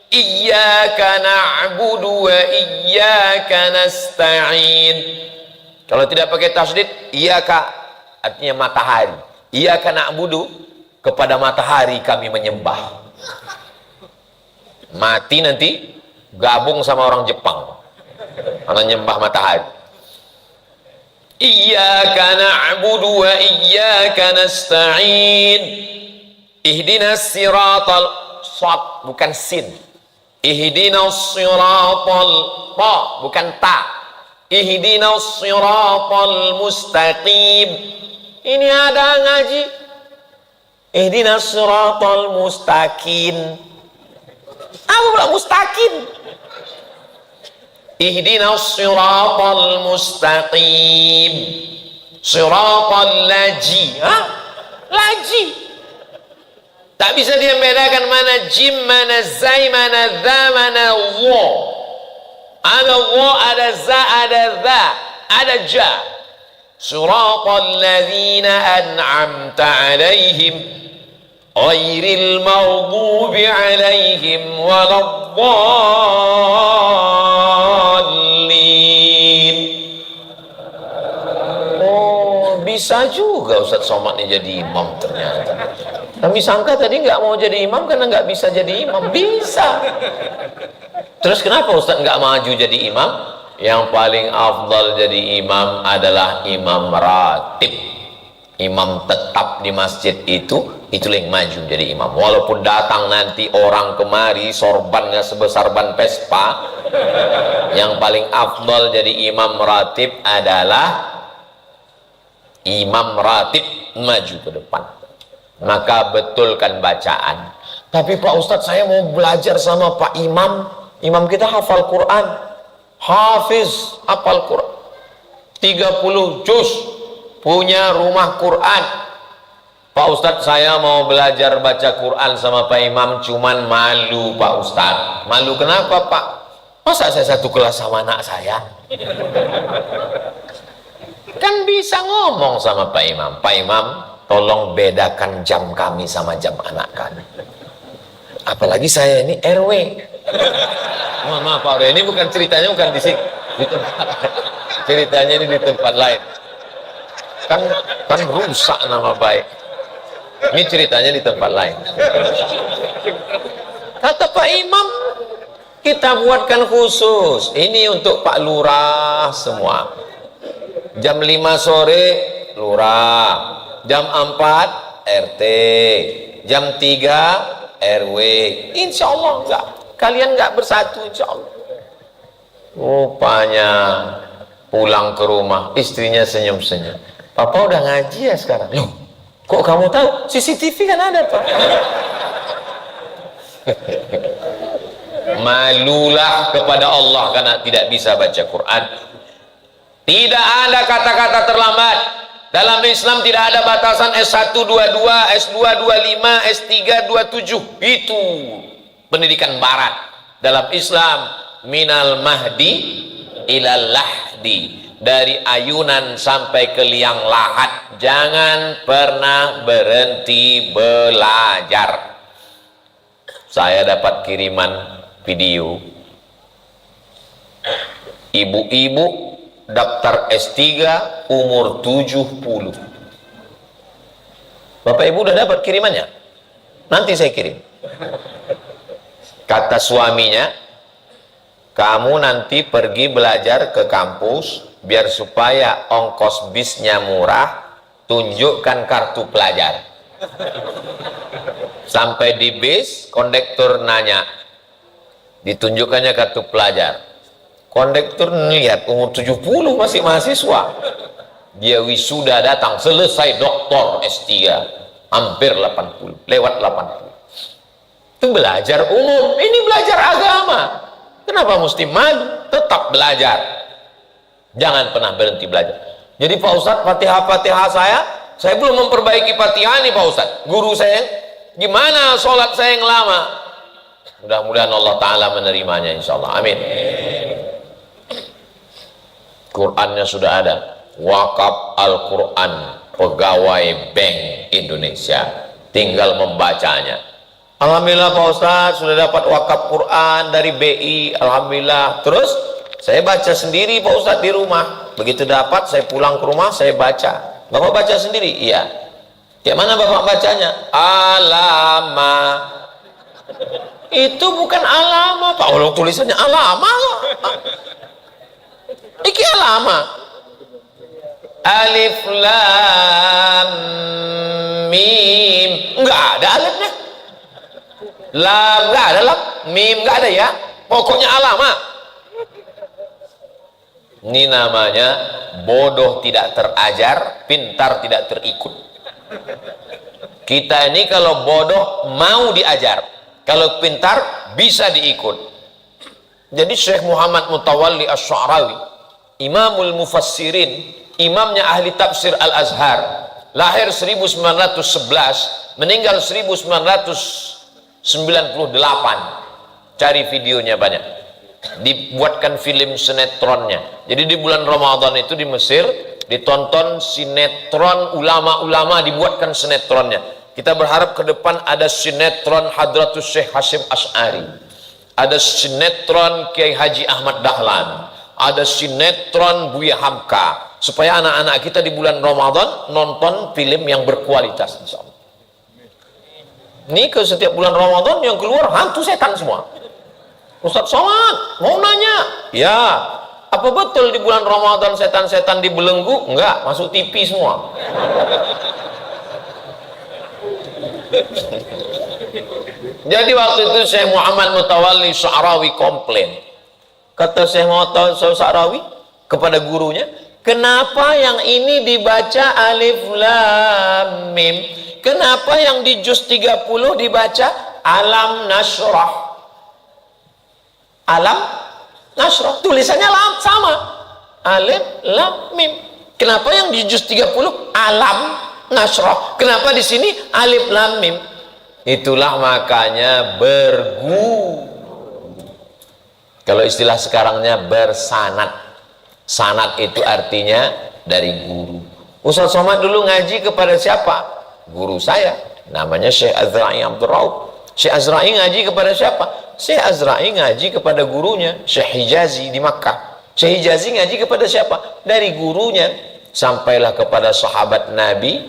Iyyaka na'budu wa iyyaka nasta'in. Kalau tidak pakai tasydid, iyyaka artinya matahari. Iyyaka na'budu, kepada matahari kami menyembah. Mati nanti gabung sama orang Jepang. Karena nyembah matahari. Iyyaka na'budu wa iyyaka nasta'in. Ihdinas siratal, shad bukan sin. Ihdinas siratal, ta bukan ta. Ihdinas siratal mustaqim. Ini ada ngaji. Ihdinas siratal mustaqim. Apa pula mustaqim? Ihdinas siratal mustaqim. Siratal laji. Hah? Laji. Tak bisa dia membedakan mana jim, mana zai, mana dha, mana wa. Ada wa, ada za, ada dha, ada ja. Siratal ladzina an'amta 'alaihim ghairil maghdubi 'alaihim waladdallin. Oh, bisa juga Ustaz Somad ini jadi imam ternyata. Kami sangka tadi nggak mau jadi imam karena nggak bisa jadi imam. Bisa. Terus kenapa Ustaz nggak maju jadi imam? Yang paling afdal jadi imam adalah imam ratib. Imam tetap di masjid itulah yang maju jadi imam. Walaupun datang nanti orang kemari sorbannya sebesar ban Vespa, yang paling afdal jadi imam ratib adalah imam ratib maju ke depan. Maka betulkan bacaan. Tapi Pak Ustadz, saya mau belajar sama Pak Imam. Imam kita hafal Quran. Hafiz, hafal Quran 30 juz, punya rumah Quran. Pak Ustadz, saya mau belajar baca Quran sama Pak Imam, cuman malu Pak Ustadz. Malu kenapa Pak? Masa saya satu kelas sama anak saya? Kan bisa ngomong sama Pak Imam, Pak Imam tolong bedakan jam kami sama jam anak kami. Apalagi saya ini RW. Mohon maaf Pak RW, ini bukan ceritanya bukan di sini, di tempat. Ceritanya ini di tempat lain. Kan rusak nama baik. Ini ceritanya di tempat lain. Kata Pak Imam, kita buatkan khusus. Ini untuk Pak Lurah semua. Jam 5 sore Lurah, jam 4 RT, jam 3 RW. Insya Allah enggak. Kalian nggak bersatu, insya Allah. Rupanya pulang ke rumah, istrinya senyum-senyum. Papa udah ngaji ya sekarang? Loh, kok kamu tahu? CCTV kan ada, Pak. Malulah kepada Allah karena tidak bisa baca Quran. Tidak ada kata-kata terlambat. Dalam Islam tidak ada batasan S1, 22, S2, 25, S3, 27. Itu pendidikan barat. Dalam Islam, minal mahdi ilal lahdi, dari ayunan sampai ke liang lahat. Jangan pernah berhenti belajar. Saya dapat kiriman video ibu-ibu daftar S3 umur 70. Bapak Ibu udah dapat kirimannya? Nanti saya kirim. Kata suaminya, kamu nanti pergi belajar ke kampus, biar supaya ongkos bisnya murah, tunjukkan kartu pelajar. Sampai di bis, kondektur nanya, ditunjukkannya kartu pelajar. Kondektur lihat umur 70 masih mahasiswa. Dia wisuda datang, selesai doktor S3, hampir 80, lewat 80. Itu belajar umum, ini belajar agama. Kenapa mesti malu? Tetap belajar. Jangan pernah berhenti belajar. Jadi Pak Ustadz, Fatihah saya belum memperbaiki Fatihah nih Pak Ustadz. Guru saya, gimana sholat saya yang lama? Mudah-mudahan Allah Ta'ala menerimanya insya Allah. Amin. Qurannya sudah ada. Wakaf Al-Quran, pegawai Bank Indonesia. Tinggal membacanya. Alhamdulillah Pak Ustadz, sudah dapat wakaf Quran dari BI. Alhamdulillah. Terus saya baca sendiri Pak Ustadz di rumah. Begitu dapat, saya pulang ke rumah, saya baca. Bapak baca sendiri? Iya. Kayak mana Bapak bacanya? Alama. Itu bukan alama Pak. Orang tulisannya alama. Iki alama. Alif lam mim. Enggak ada alifnya. Lam enggak ada, lam mim enggak ada ya. Pokoknya alama. Ini namanya bodoh tidak terajar, pintar tidak terikut. Kita ini kalau bodoh mau diajar, kalau pintar bisa diikut. Jadi Syekh Muhammad Mutawalli Asy-Sya'rawi, Imamul Mufassirin, imamnya ahli tafsir Al-Azhar, lahir 1911, meninggal 1998. Cari videonya banyak. Dibuatkan film sinetronnya. Jadi di bulan Ramadan itu di Mesir ditonton sinetron ulama-ulama, dibuatkan sinetronnya. Kita berharap ke depan ada sinetron Hadratus Syekh Hasyim Asy'ari, ada sinetron Kiai Haji Ahmad Dahlan, ada sinetron Buya Hamka, supaya anak-anak kita di bulan Ramadan nonton film yang berkualitas, insyaallah. Ini ke setiap bulan Ramadan yang keluar hantu setan semua. Ustaz Somad mau nanya, ya, apa betul di bulan Ramadan setan-setan dibelenggu? Enggak, masuk TV semua. Jadi waktu itu Syekh Muhammad Mutawalli Sya'rawi komplain. Kata Syekh Muhammad Sya'rawi kepada gurunya, kenapa yang ini dibaca alif lam mim? Kenapa yang di juz 30 dibaca alam nasrah? Alam nasrah, tulisannya sama, alif lam mim. Kenapa yang di juz 30 alam nasrah? Kenapa di sini alif lam mim? Itulah makanya berguru. Kalau istilah sekarangnya bersanad. Sanad itu artinya dari guru. Ustaz Somad dulu ngaji kepada siapa? Guru saya, namanya Syekh Azra'i Abdul Rauf. Syekh Azra'i ngaji kepada siapa? Syekh Azra'i ngaji kepada gurunya Syekh Hijazi di Makkah. Syekh Hijazi ngaji kepada siapa? Dari gurunya. Sampailah kepada sahabat Nabi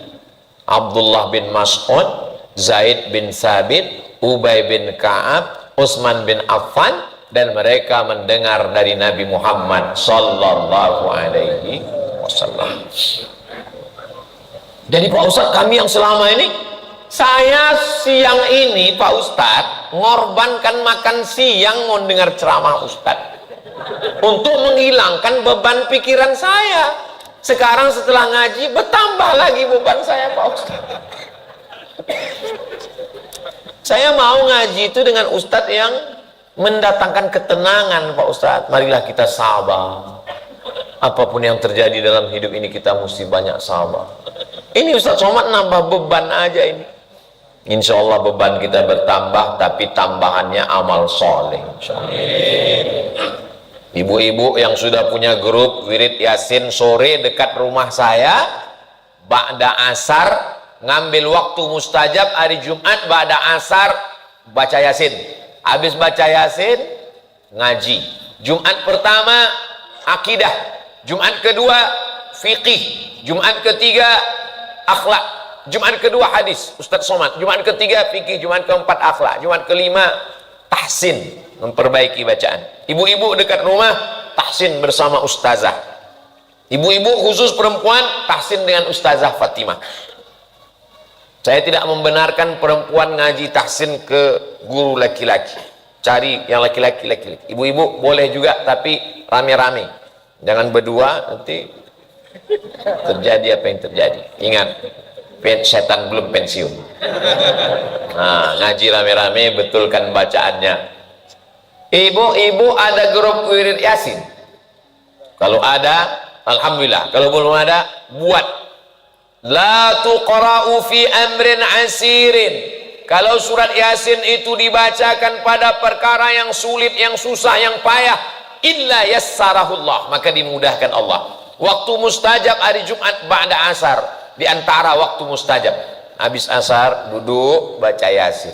Abdullah bin Mas'ud, Zaid bin Sabit, Ubay bin Ka'ab, Utsman bin Affan, dan mereka mendengar dari Nabi Muhammad sallallahu alaihi wasallam. Jadi Pak Ustadz, kami yang selama ini, saya siang ini Pak Ustadz ngorbankan makan siang mau dengar ceramah Ustadz untuk menghilangkan beban pikiran saya. Sekarang setelah ngaji bertambah lagi beban saya Pak Ustadz. Saya mau ngaji itu dengan Ustadz yang mendatangkan ketenangan Pak Ustadz. Marilah kita sabar. Apapun yang terjadi dalam hidup ini kita mesti banyak sabar. Ini Ustadz Somad nambah beban aja ini. Insya Allah beban kita bertambah, tapi tambahannya amal soleh. Ibu-ibu yang sudah punya grup wirid yasin sore dekat rumah saya, ba'da asar ngambil waktu mustajab hari Jumat, ba'da asar baca yasin. Habis baca yasin ngaji. Jumat pertama akidah, Jumat kedua fikih, Jumat ketiga akhlak, Jumat kedua hadis Ustadz Somad, Jumat ketiga fikih, Jumat keempat akhlak, Jumat kelima tahsin, memperbaiki bacaan. Ibu-ibu dekat rumah tahsin bersama ustazah. Ibu-ibu khusus perempuan tahsin dengan ustazah Fatimah. Saya tidak membenarkan perempuan ngaji tahsin ke guru laki-laki. Cari yang laki-laki. Ibu-ibu boleh juga, tapi rame-rame. Jangan berdua, nanti terjadi apa yang terjadi. Ingat, setan belum pensiun. Nah, ngaji rame-rame, betulkan bacaannya. Ibu-ibu ada grup wirid yasin? Kalau ada, alhamdulillah. Kalau belum ada, buat. La tuqra'u fi amrin asirin. Kalau surat yasin itu dibacakan pada perkara yang sulit, yang susah, yang payah, illa yassarahullah, maka dimudahkan Allah. Waktu mustajab hari Jumat ba'da asar, di antara waktu mustajab, habis asar duduk baca yasin.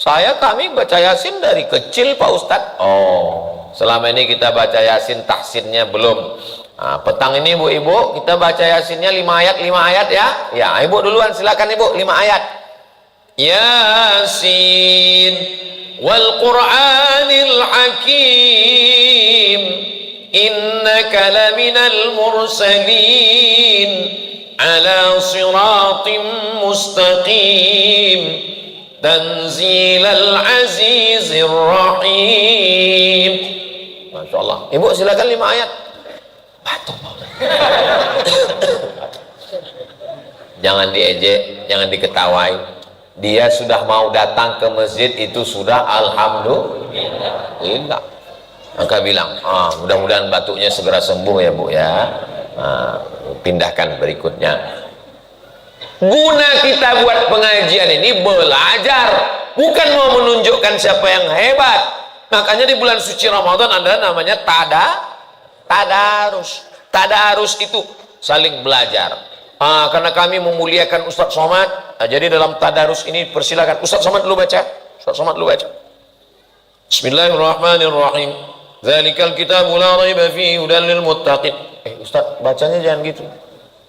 Kami baca yasin dari kecil Pak Ustadz. Oh, selama ini kita baca yasin tahsinnya belum. Nah, petang ini ibu-ibu kita baca yasinnya 5 ayat ya. Ya, ibu duluan silakan ibu, 5 ayat. Yasin wal Qur'anil Hakim, innaka laminal mursalin ala siratim mustaqim, tanzilal azizir rahim. Masya Allah. Ibu silakan 5 ayat. Batuk. Jangan diejek, jangan diketawai. Dia sudah mau datang ke masjid itu sudah alhamdulillah. Maka bilang, mudah-mudahan batuknya segera sembuh ya Bu ya. Pindahkan berikutnya. Guna kita buat pengajian ini belajar, bukan mau menunjukkan siapa yang hebat. Makanya di bulan suci Ramadan ada namanya tadarus. tadarus itu saling belajar. Karena kami memuliakan Ustadz Somad, jadi dalam tadarus ini persilakan Ustadz Somad dulu baca. Ustadz Somad dulu baca. Bismillahirrahmanirrahim. Dzalikal kitabu la raiba fihi hudan lil muttaqin. Ustadz bacanya jangan gitu.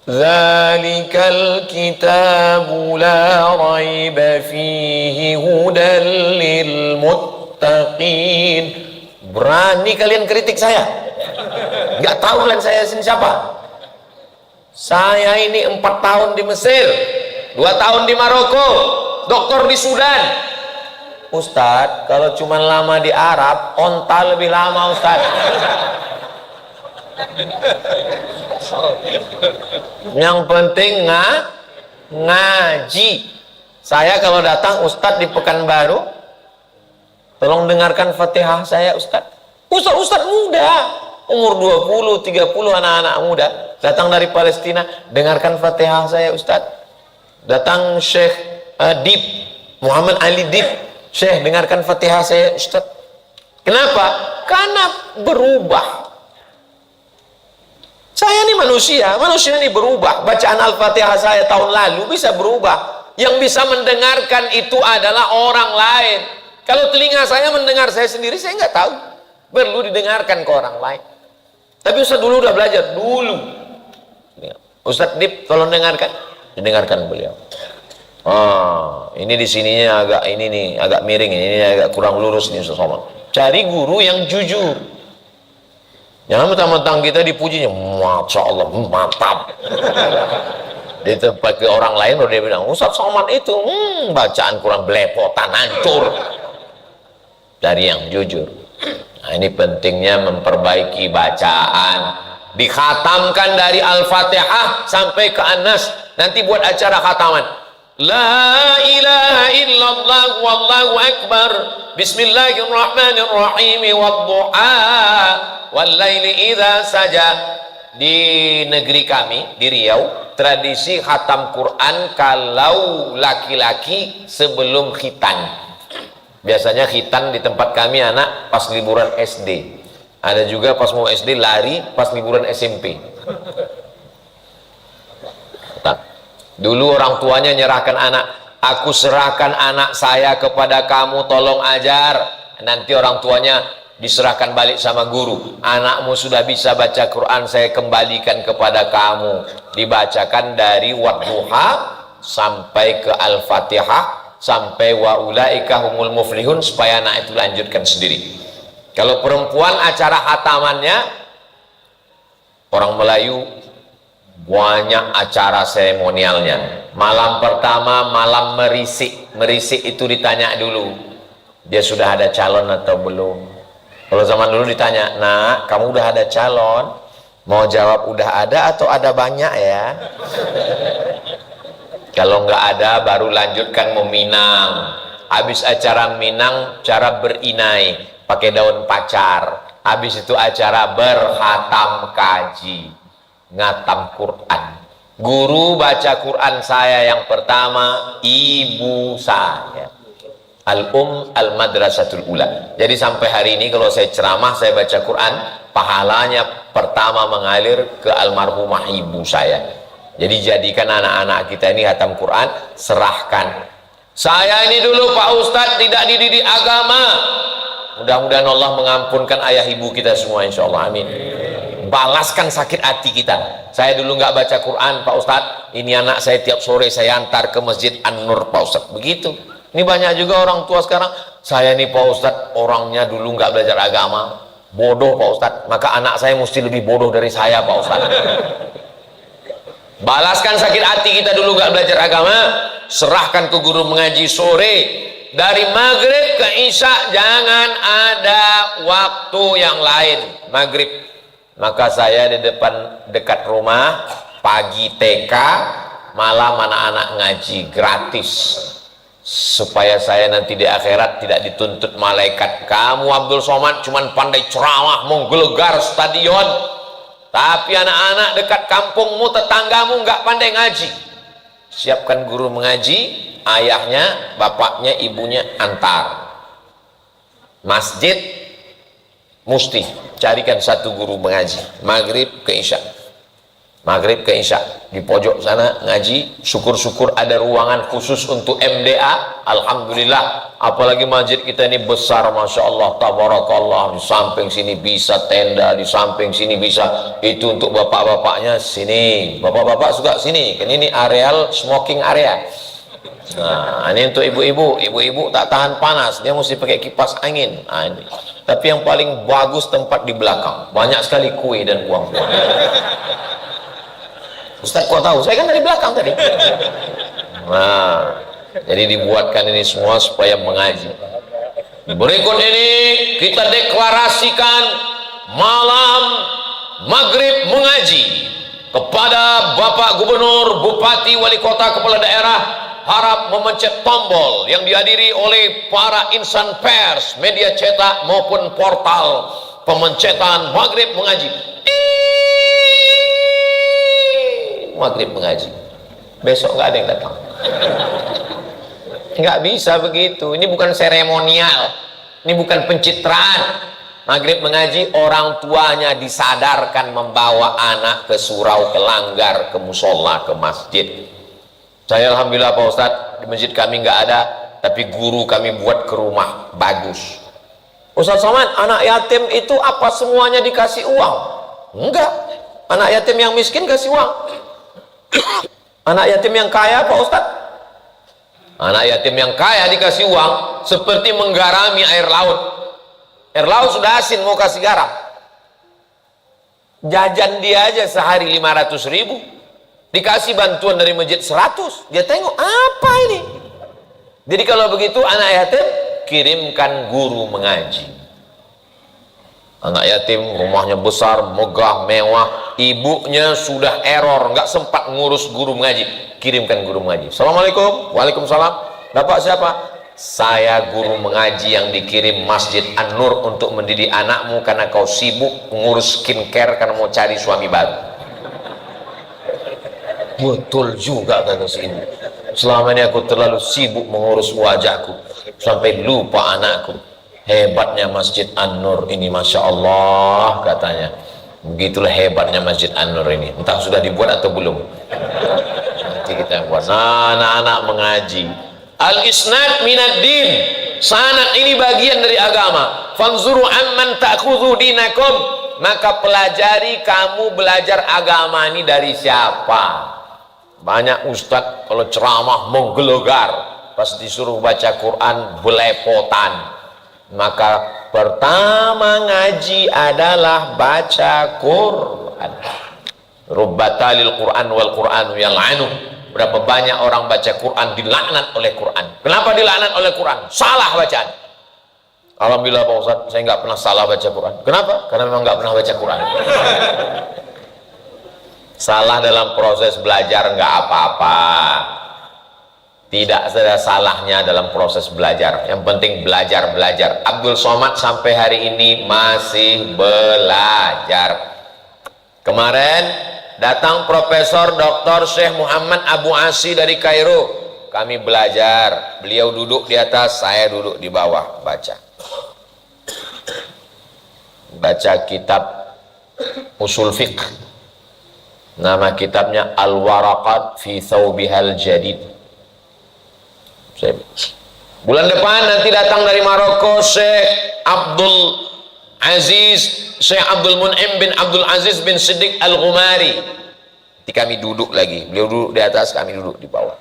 Dzalikal kitabu la raiba fihi hudan lil muttaqin. Berani kalian kritik saya? Nggak tahu kalian saya siapa? Saya ini 4 tahun di Mesir, 2 tahun di Maroko, dokter di Sudan. Ustadz, kalau cuma lama di Arab, onta lebih lama Ustadz. Yang penting ngaji. Saya kalau datang Ustadz di Pekanbaru, tolong dengarkan Fatihah saya Ustadz. Ustadz muda, umur 20, 30 anak-anak muda datang dari Palestina, dengarkan Fatihah saya Ustadz. Datang Syekh Dip, Muhammad Ali Dip, Syekh dengarkan Fatihah saya Ustadz. Kenapa? Karena berubah. Saya ini manusia ini berubah. Bacaan Al-Fatihah saya tahun lalu bisa berubah. Yang bisa mendengarkan itu adalah orang lain. Kalau telinga saya mendengar saya sendiri, saya nggak tahu. Perlu didengarkan ke orang lain. Tapi Ustadz dulu udah belajar dulu. Ustadz Dip, tolong dengarkan. Didengarkan beliau. Ini di sininya agak ini nih, agak miring, ini agak kurang lurus nih Ustadz Somad. Cari guru yang jujur. Jangan mentang-mentang kita dipujinya, Masya Allah, mantap. Di tempat ke orang lain udah dia bilang, Ustadz Somad itu, bacaan kurang belepotan, hancur. Dari yang jujur. Nah, ini pentingnya memperbaiki bacaan. Dikhatamkan dari Al-Fatihah sampai ke An-Nas. Nanti buat acara khataman. La ilaha illallah wallahu akbar. Bismillahirrahmanirrahim. Wadduha wal laili idza saja. Di negeri kami di Riau, tradisi khatam Quran kalau laki-laki sebelum khitan. Biasanya khitan di tempat kami anak pas liburan SD. Ada juga pas mau SD lari pas liburan SMP. Dulu orang tuanya nyerahkan anak, aku serahkan anak saya kepada kamu, tolong ajar. Nanti orang tuanya diserahkan balik sama guru. Anakmu sudah bisa baca Quran, saya kembalikan kepada kamu. Dibacakan dari Wadduha sampai ke Al-Fatihah, sampai wa ulaika humul muflihun, supaya anak itu lanjutkan sendiri. Kalau perempuan acara khatamannya, orang Melayu banyak acara seremonialnya. Malam pertama malam merisik. Merisik itu ditanya dulu, dia sudah ada calon atau belum. Kalau zaman dulu ditanya, nak kamu udah ada calon? Mau jawab udah ada atau ada banyak ya. Kalau nggak ada baru lanjutkan meminang. Habis acara minang, cara berinai pakai daun pacar. Habis itu acara berkhatam kaji, ngatam Quran. Guru baca Quran saya yang pertama ibu saya, al-madrasatul ula. Jadi sampai hari ini kalau saya ceramah, saya baca Quran, pahalanya pertama mengalir ke almarhumah ibu saya. Jadi jadikan anak-anak kita ini khatam Quran, serahkan. Saya ini dulu Pak Ustadz tidak dididik agama. Mudah-mudahan Allah mengampunkan ayah ibu kita semua, insya Allah, amin. Balaskan sakit hati kita. Saya dulu nggak baca Quran Pak Ustadz, ini anak saya tiap sore saya antar ke Masjid An-Nur Pak Ustadz. Begitu. Ini banyak juga orang tua sekarang, saya nih Pak Ustadz orangnya dulu nggak belajar agama, bodoh Pak Ustadz, maka anak saya mesti lebih bodoh dari saya Pak Ustadz. Balaskan sakit hati kita dulu nggak belajar agama, serahkan ke guru mengaji sore. Dari maghrib ke isya jangan ada waktu yang lain. Maghrib, maka saya di depan dekat rumah pagi TK, malam anak-anak ngaji gratis, supaya saya nanti di akhirat tidak dituntut malaikat. Kamu Abdul Somad cuman pandai ceramah, menggelegar stadion, tapi anak-anak dekat kampungmu, tetanggamu nggak pandai ngaji. Siapkan guru mengaji, ayahnya, bapaknya, ibunya antar. Masjid mesti carikan satu guru mengaji maghrib ke isya. maghrib ke isya di pojok sana ngaji. Syukur-syukur ada ruangan khusus untuk MDA, alhamdulillah. Apalagi masjid kita ini besar, masya Allah, tabarakallah. Di samping sini bisa tenda, di samping sini bisa itu untuk bapak-bapaknya sini, bapak-bapak suka sini kan, ini areal smoking area. Nah, ini untuk ibu-ibu, ibu-ibu tak tahan panas, dia mesti pakai kipas angin. Nah, ini. Tapi yang paling bagus tempat di belakang, banyak sekali kue dan buah-buah. Ustaz kok tahu? Saya kan dari belakang tadi. Nah, jadi dibuatkan ini semua supaya mengaji. Berikut ini kita deklarasikan malam maghrib mengaji kepada Bapak Gubernur, Bupati, Wali Kota, Kepala Daerah. Harap memencet tombol yang dihadiri oleh para insan pers, media cetak maupun portal pemencetan maghrib mengaji. Maghrib mengaji, besok nggak ada yang datang. Nggak bisa begitu, ini bukan seremonial, ini bukan pencitraan. Maghrib mengaji, orang tuanya disadarkan membawa anak ke surau, ke langgar, ke musola, ke masjid. Saya alhamdulillah Pak Ustadz, di masjid kami nggak ada, tapi guru kami buat ke rumah, bagus. Ustadz Somad, anak yatim itu apa semuanya dikasih uang? Enggak, anak yatim yang miskin kasih uang. Anak yatim yang kaya Pak Ustadz, anak yatim yang kaya dikasih uang seperti menggarami air laut. Air laut sudah asin, mau kasih garam. Jajan dia aja sehari 500.000, dikasih bantuan dari masjid 100, dia tengok apa ini. Jadi kalau begitu anak yatim kirimkan guru mengaji. Anak yatim rumahnya besar, megah, mewah, ibunya sudah error, nggak sempat ngurus guru mengaji, kirimkan guru mengaji. Assalamualaikum. Waalaikumsalam. Bapak siapa? Saya guru mengaji yang dikirim Masjid An-Nur untuk mendidik anakmu karena kau sibuk ngurus skincare karena mau cari suami baru. Betul juga kata si ibu. Selama ini aku terlalu sibuk mengurus wajahku sampai lupa anakku. Hebatnya Masjid An-Nur ini, Masya Allah katanya. Begitulah hebatnya Masjid An-Nur ini. Entah sudah dibuat atau belum. Nanti kita buat. Nah, anak-anak mengaji. Al-isnad minad din. Sanad ini bagian dari agama. Fanzuru amman ta'khudhu dinakum. Maka pelajari kamu belajar agama ini dari siapa. Banyak ustadz kalau ceramah menggelegar, pas disuruh baca Quran belepotan. Maka pertama ngaji adalah baca Quran. Rubbatalil Quran wal Quranu yal'anu. Berapa banyak orang baca Quran dilaknat oleh Quran. Kenapa dilaknat oleh Quran? Salah bacaan. Alhamdulillah Pak Ustadz, saya nggak pernah salah baca Quran. Kenapa? Karena memang nggak pernah baca Quran. Salah dalam proses belajar nggak apa-apa, tidak ada salahnya dalam proses belajar, yang penting belajar. Abdul Somad sampai hari ini masih belajar. Kemarin datang Profesor Dr. Syekh Muhammad Abu Asi dari Kairo, kami belajar, beliau duduk di atas, saya duduk di bawah, baca kitab usul fiqh. Nama kitabnya Al-Waraqat fi Thawbihal Jadid. Bulan depan nanti datang dari Maroko Syekh Abdul Mun'im bin Abdul Aziz bin Siddiq Al-Ghumari. Nanti kami duduk lagi, beliau duduk di atas, kami duduk di bawah.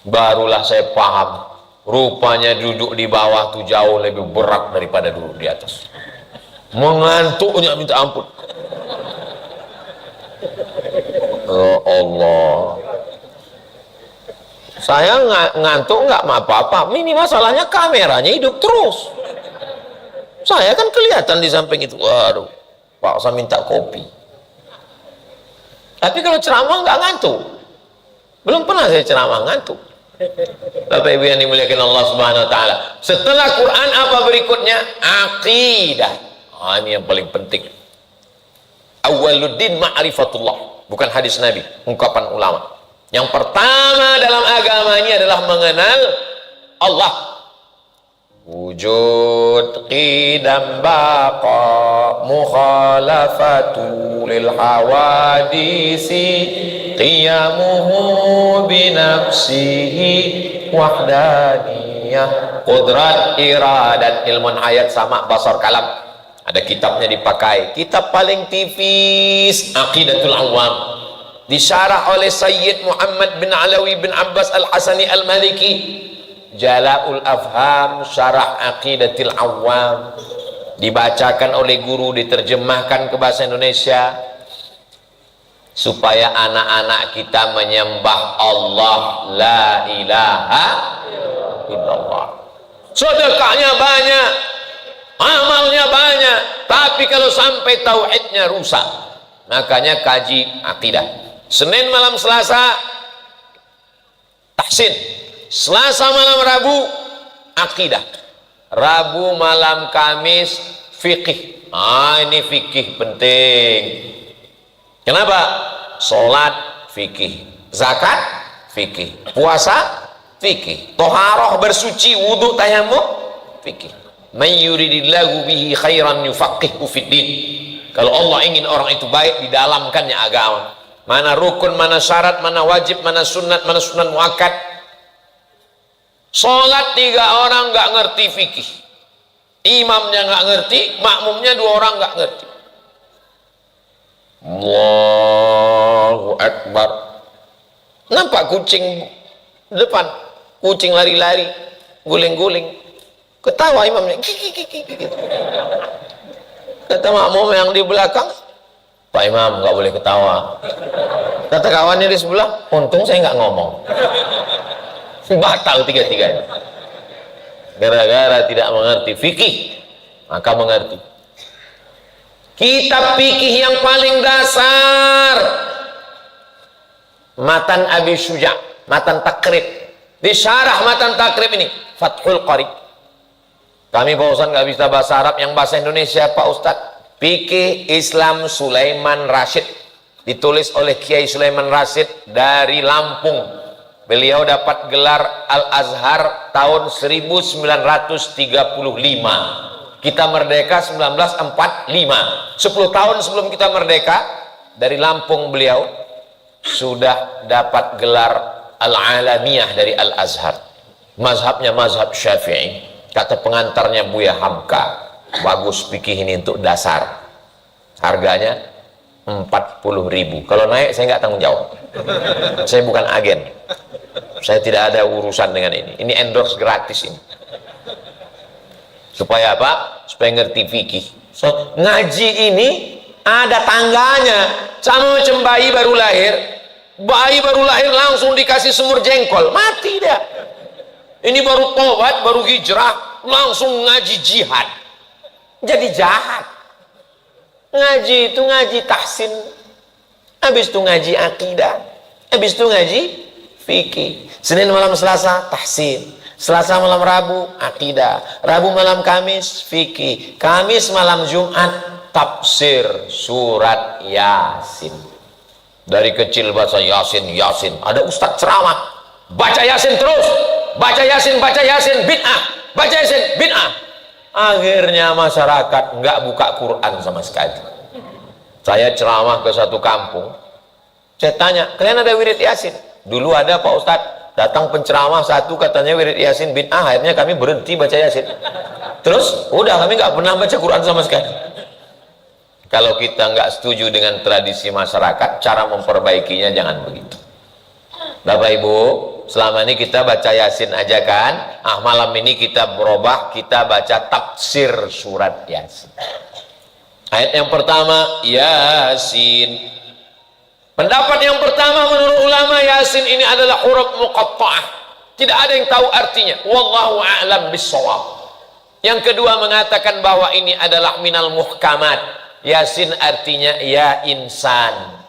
Barulah saya paham, rupanya duduk di bawah itu jauh lebih berat daripada duduk di atas. Mengantuknya minta ampun. Oh Allah, saya ngantuk nggak apa-apa, ini masalahnya kameranya hidup terus. Saya kan kelihatan di samping itu. Waduh, Pak, saya minta kopi. Tapi kalau ceramah nggak ngantuk. Belum pernah saya ceramah ngantuk. Bapak Ibu yang dimuliakan Allah Subhanahu Wa Taala. Setelah Quran apa berikutnya? Aqidah. Ini yang paling penting. Awaluddin ma'rifatullah. Bukan hadis Nabi, ungkapan ulama. Yang pertama dalam agama ini adalah mengenal Allah. wujud qidam baqa mukhalafatu lil hawadisi qiyamuhu binafsihi wahdaniyah qudrat iradat ilmun ayat sama basar kalam. Ada kitabnya dipakai, kitab paling tipis Aqidatul Awam, disyarah oleh Sayyid Muhammad bin Alawi bin Abbas Al-Hasani Al-Maliki. Jala'ul Afham Syarah Aqidatil Awam, dibacakan oleh guru, diterjemahkan ke bahasa Indonesia supaya anak-anak kita menyembah Allah la ilaha illallah. Sedekahnya banyak, amalnya banyak, tapi kalau sampai tauhidnya rusak. Makanya kaji akidah. Senin malam Selasa tahsin, Selasa malam Rabu akidah, Rabu malam Kamis fikih. Ini fikih penting. Kenapa? Sholat fikih, zakat fikih, puasa fikih, toharoh bersuci, wudhu, tayammum fikih. Man yuridillahu bihi khairan yufaqihu fiddin. Kalau Allah ingin orang itu baik, didalamkannya agama. Mana rukun, mana syarat, mana wajib, mana sunat muakkad. Sholat 3 orang nggak ngerti fikih, imamnya nggak ngerti, makmumnya 2 orang nggak ngerti. Allahu Akbar. Nampak kucing depan, kucing lari-lari, guling-guling, ketawa imamnya, kata makmum yang di belakang, Pak Imam nggak boleh ketawa. Kata kawannya di sebelah, untung saya nggak ngomong. Batal 3-3 gara-gara tidak mengerti fikih. Maka mengerti kitab fikih yang paling dasar, Matan Abi Syuja', Matan Takrib. Disyarah Matan Takrib ini Fathul Qarib. Kami Pak Ustaz nggak bisa bahasa Arab, yang bahasa Indonesia Pak Ustaz. Fikih Islam Sulaiman Rasyid, ditulis oleh Kiai Sulaiman Rasyid dari Lampung. Beliau dapat gelar Al-Azhar tahun 1935. Kita merdeka 1945. 10 tahun sebelum kita merdeka, dari Lampung beliau sudah dapat gelar Al-Alamiyah dari Al-Azhar. Mazhabnya mazhab Syafi'i. Kata pengantarnya Buya Hamka, bagus fikih ini untuk dasar. Harganya 40.000. Kalau naik saya nggak tanggung jawab. Saya bukan agen. Saya tidak ada urusan dengan ini. Ini endorse gratis ini. Supaya apa? Supaya ngerti fikih. So, ngaji ini ada tangganya. Sama macam bayi baru lahir. Bayi baru lahir langsung dikasih semur jengkol, mati dia. Ini baru tobat, baru hijrah, langsung ngaji jihad, jadi jahat. Ngaji itu ngaji tahsin, habis itu ngaji akidah, habis itu ngaji fikih. Senin malam Selasa tahsin, Selasa malam Rabu akidah, Rabu malam Kamis fikih, Kamis malam Jumat tafsir surat Yasin. Dari kecil baca Yasin, Yasin. Ada ustadz ceramah, baca Yasin terus, baca Yasin, bid'ah, baca Yasin, bid'ah. Akhirnya masyarakat nggak buka Quran sama sekali. Saya ceramah ke satu kampung, saya tanya, kalian ada wirid Yasin? Dulu ada Pak Ustadz. Datang penceramah satu katanya wirid Yasin bid'ah, akhirnya kami berhenti baca Yasin. Terus udah kami nggak pernah baca Quran sama sekali. Kalau kita nggak setuju dengan tradisi masyarakat, cara memperbaikinya jangan begitu. Bapak Ibu, selama ini kita baca Yasin aja kan? Malam ini kita berubah, kita baca tafsir surat Yasin. Ayat yang pertama, Yasin. Pendapat yang pertama menurut ulama, Yasin ini adalah huruf muqatta'ah. Tidak ada yang tahu artinya. Wallahu a'lam bissawab. Yang kedua mengatakan bahwa ini adalah minal muhkamat. Yasin artinya ya insan.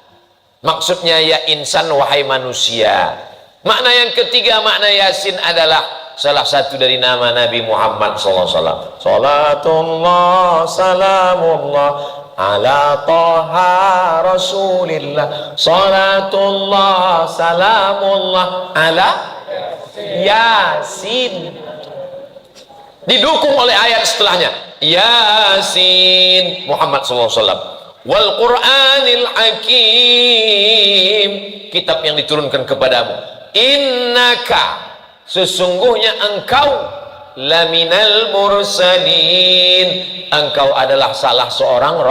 Maksudnya ya insan wahai manusia. Makna yang ketiga, makna Yasin adalah salah satu dari nama Nabi Muhammad SAW. Salatullah salamullah ala Taha Rasulillah. Salatullah salamullah ala Yasin. didukung oleh ayat setelahnya, Yasin, Muhammad SAW, wal Qur'anil Hakim, kitab yang diturunkan kepadamu, innaka, sesungguhnya engkau, laminal mursalin, engkau adalah salah seorang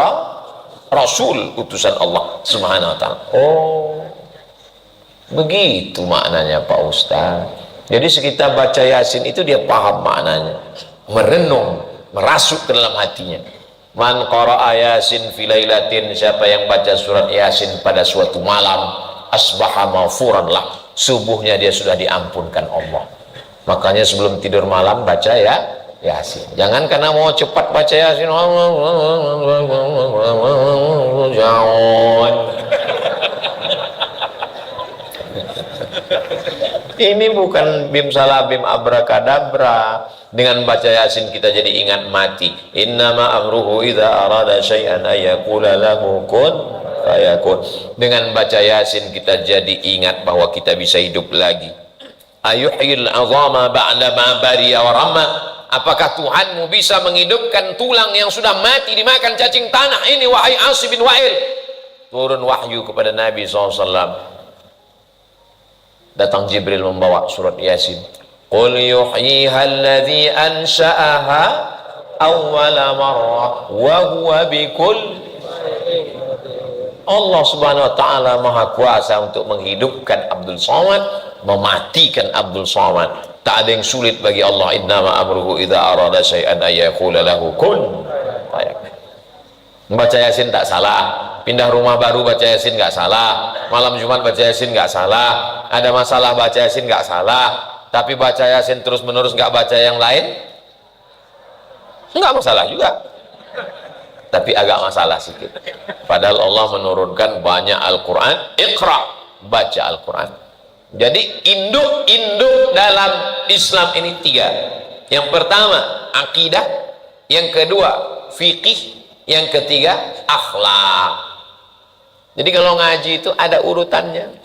rasul, utusan Allah Subhanahu wa ta'ala. Oh, begitu maknanya Pak Ustaz. Jadi sekitar baca Yasin itu dia paham maknanya, merenung, merasuk ke dalam hatinya. Man qara'a Yasin fi lailatin, siapa yang baca surat Yasin pada suatu malam, asbaha maghfuran lah, subuhnya dia sudah diampunkan Allah. Makanya sebelum tidur malam baca Yasin. Jangan karena mau cepat baca Yasin, jangan. Ini bukan bim salah bim abrakadabra. Dengan baca Yasin kita jadi ingat mati. Innama amruhu idza arada syai'an ayyaqula lahu kun fayakun. Dengan baca Yasin kita jadi ingat bahwa kita bisa hidup lagi. Ayuhyil 'azama ba'da ma bariya wa ramma. Apakah Tuhanmu bisa menghidupkan tulang yang sudah mati dimakan cacing tanah ini, wahai Asy bin Wa'il? Turun wahyu kepada Nabi SAW. Datang Jibril membawa surat Yasin. Qul yuhyiha alladhi ansha'aha awwala marrah wa huwa bikul. Allah Subhanahu wa ta'ala maha kuasa untuk menghidupkan Abdul Somad, mematikan Abdul Somad. Tak ada yang sulit bagi Allah. Innama amruhu idza arada syai'an ayyaqula lahu kun fayakun. Membaca Yasin tak salah. Pindah rumah baru baca Yasin nggak salah. Malam Jumat baca Yasin nggak salah. Ada masalah baca Yasin nggak salah. Tapi baca Yasin terus menerus nggak baca yang lain nggak masalah juga. Tapi agak masalah sedikit. Padahal Allah menurunkan banyak Al-Quran. Iqra, baca Al-Quran. Jadi induk dalam Islam ini 3. Yang pertama akidah, yang kedua fikih, yang ketiga akhlak. Jadi kalau ngaji itu ada urutannya.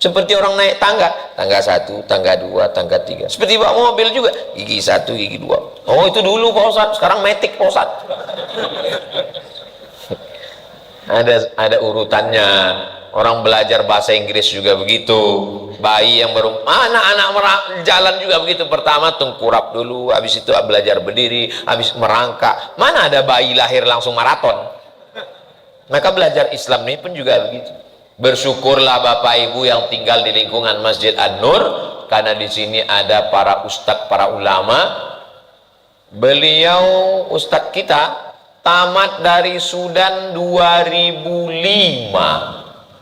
Seperti orang naik tangga. Tangga 1, tangga 2, tangga 3. Seperti bawa mobil juga. Gigi 1, gigi 2. Oh itu dulu Pak Ustadz. Sekarang metik Pak Ustadz. Ada urutannya. Orang belajar bahasa Inggris juga begitu. Bayi yang baru, anak-anak jalan juga begitu. Pertama tengkurap dulu. Habis itu belajar berdiri. Habis merangkak. Mana ada bayi lahir langsung maraton. Maka belajar Islam ini pun juga begitu. Bersyukurlah Bapak Ibu yang tinggal di lingkungan Masjid An-Nur, karena di sini ada para ustadz, para ulama. Beliau ustadz kita tamat dari Sudan 2005.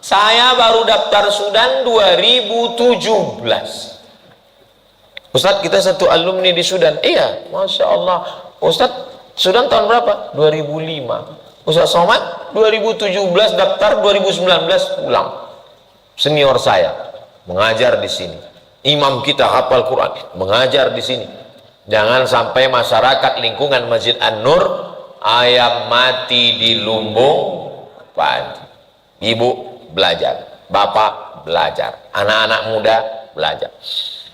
Saya baru daftar Sudan 2017. Ustadz kita satu alumni di Sudan. Iya, Masya Allah. Ustadz Sudan tahun berapa? 2005. Ustadz Somad 2017 daftar, 2019 pulang. Senior saya mengajar di sini. Imam kita hafal Quran, mengajar di sini. Jangan sampai masyarakat lingkungan Masjid An-Nur ayam mati di lumbung padi. Ibu belajar, bapak belajar, anak-anak muda belajar.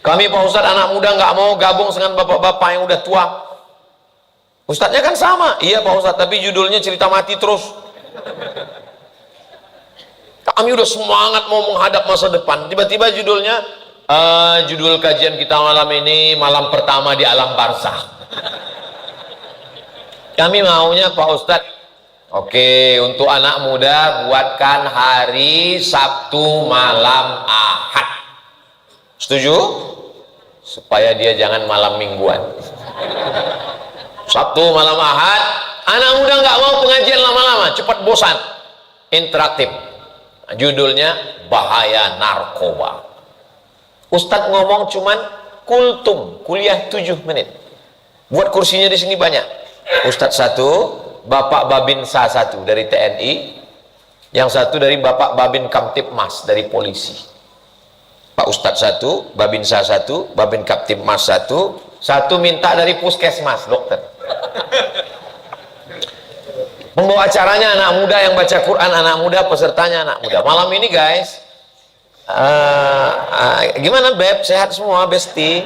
Kami Pak Ustadz anak muda nggak mau gabung dengan bapak-bapak yang udah tua. Ustadznya kan sama, iya Pak Ustadz, tapi judulnya cerita mati terus. Kami udah semangat mau menghadap masa depan, tiba-tiba judulnya judul kajian kita malam ini malam pertama di alam barzakh. Kami maunya Pak Ustadz, oke, untuk anak muda buatkan hari Sabtu malam Ahad. Setuju? Supaya dia jangan malam mingguan. Sabtu malam Ahad. Anak muda nggak mau pengajian lama-lama, cepat bosan. Interaktif. Judulnya bahaya narkoba. Ustadz ngomong cuman kultum, kuliah 7 menit. Buat kursinya di sini banyak. Ustadz 1, Bapak Babinsa 1 dari TNI, yang 1 dari Bapak Babin Kamtipmas dari polisi. Pak Ustadz 1, Babinsa 1, Babin Kamtipmas 1, 1 minta dari puskesmas, dokter. Pembawa acaranya anak muda yang baca Quran, anak muda, pesertanya anak muda. Malam ini guys, gimana Beb? Sehat semua, Besti?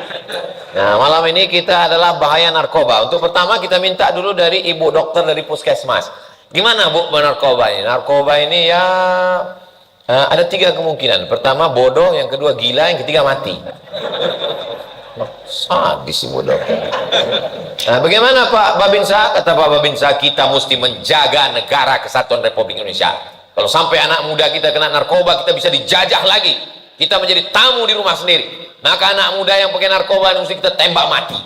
Nah, malam ini kita adalah bahaya narkoba. Untuk pertama kita minta dulu dari ibu dokter dari puskesmas. Gimana Bu narkoba ini? Narkoba ini ya ada 3 kemungkinan. Pertama bodoh, yang kedua gila, yang ketiga mati. Sadis ibu dokter. Nah, bagaimana Pak Babinsa? Kata Pak Babinsa, kita mesti menjaga negara kesatuan Republik Indonesia. Kalau sampai anak muda kita kena narkoba, kita bisa dijajah lagi. Kita menjadi tamu di rumah sendiri. Maka anak muda yang pakai narkoba mesti kita tembak mati.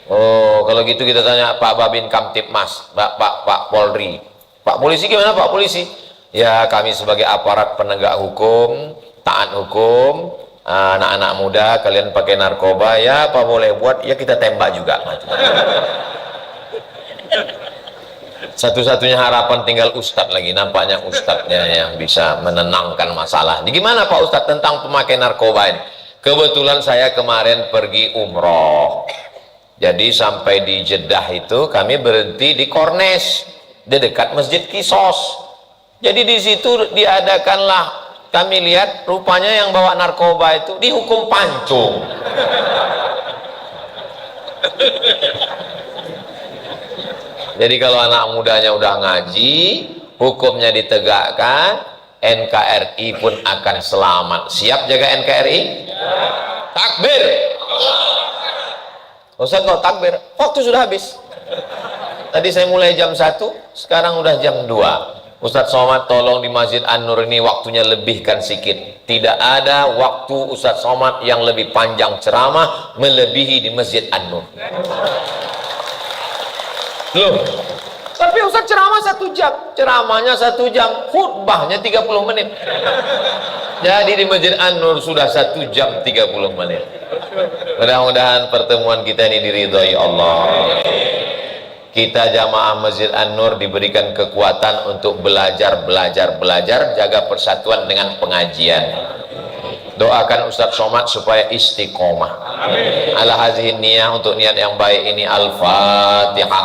Oh, kalau gitu kita tanya Pak Babin Kamtipmas, Pak Polri. Pak Polisi gimana Pak Polisi? Ya, kami sebagai aparat penegak hukum, taat hukum, anak-anak muda kalian pakai narkoba, ya apa boleh buat, ya kita tembak juga. Satu-satunya harapan tinggal Ustadz lagi, nampaknya Ustadznya yang bisa menenangkan masalah. Gimana Pak Ustadz tentang pemakai narkoba ini? Kebetulan saya kemarin pergi umroh, jadi sampai di Jeddah itu kami berhenti di Kornes, di dekat Masjid Kisos. Jadi di situ diadakanlah, kami lihat rupanya yang bawa narkoba itu dihukum pancung. Jadi kalau anak mudanya udah ngaji, hukumnya ditegakkan, NKRI pun akan selamat. Siap jaga NKRI? Takbir. Ustaz kok takbir? Waktu sudah habis. Tadi saya mulai jam 1, sekarang udah jam 2. Ustaz Somad tolong di Masjid An-Nur ini waktunya lebihkan sedikit. Tidak ada waktu Ustaz Somad yang lebih panjang ceramah melebihi di Masjid An-Nur. Loh, tapi Ustaz ceramah 1 jam, ceramahnya 1 jam, khutbahnya 30 menit. Jadi di Masjid An-Nur sudah 1 jam 30 menit. Mudah-mudahan pertemuan kita ini diridhoi Allah. Kita jamaah Masjid An-Nur diberikan kekuatan untuk belajar, jaga persatuan dengan pengajian. Doakan Ustaz Somad supaya istiqomah. Ala hazihin niyah, untuk niat yang baik ini. Al-Fatihah.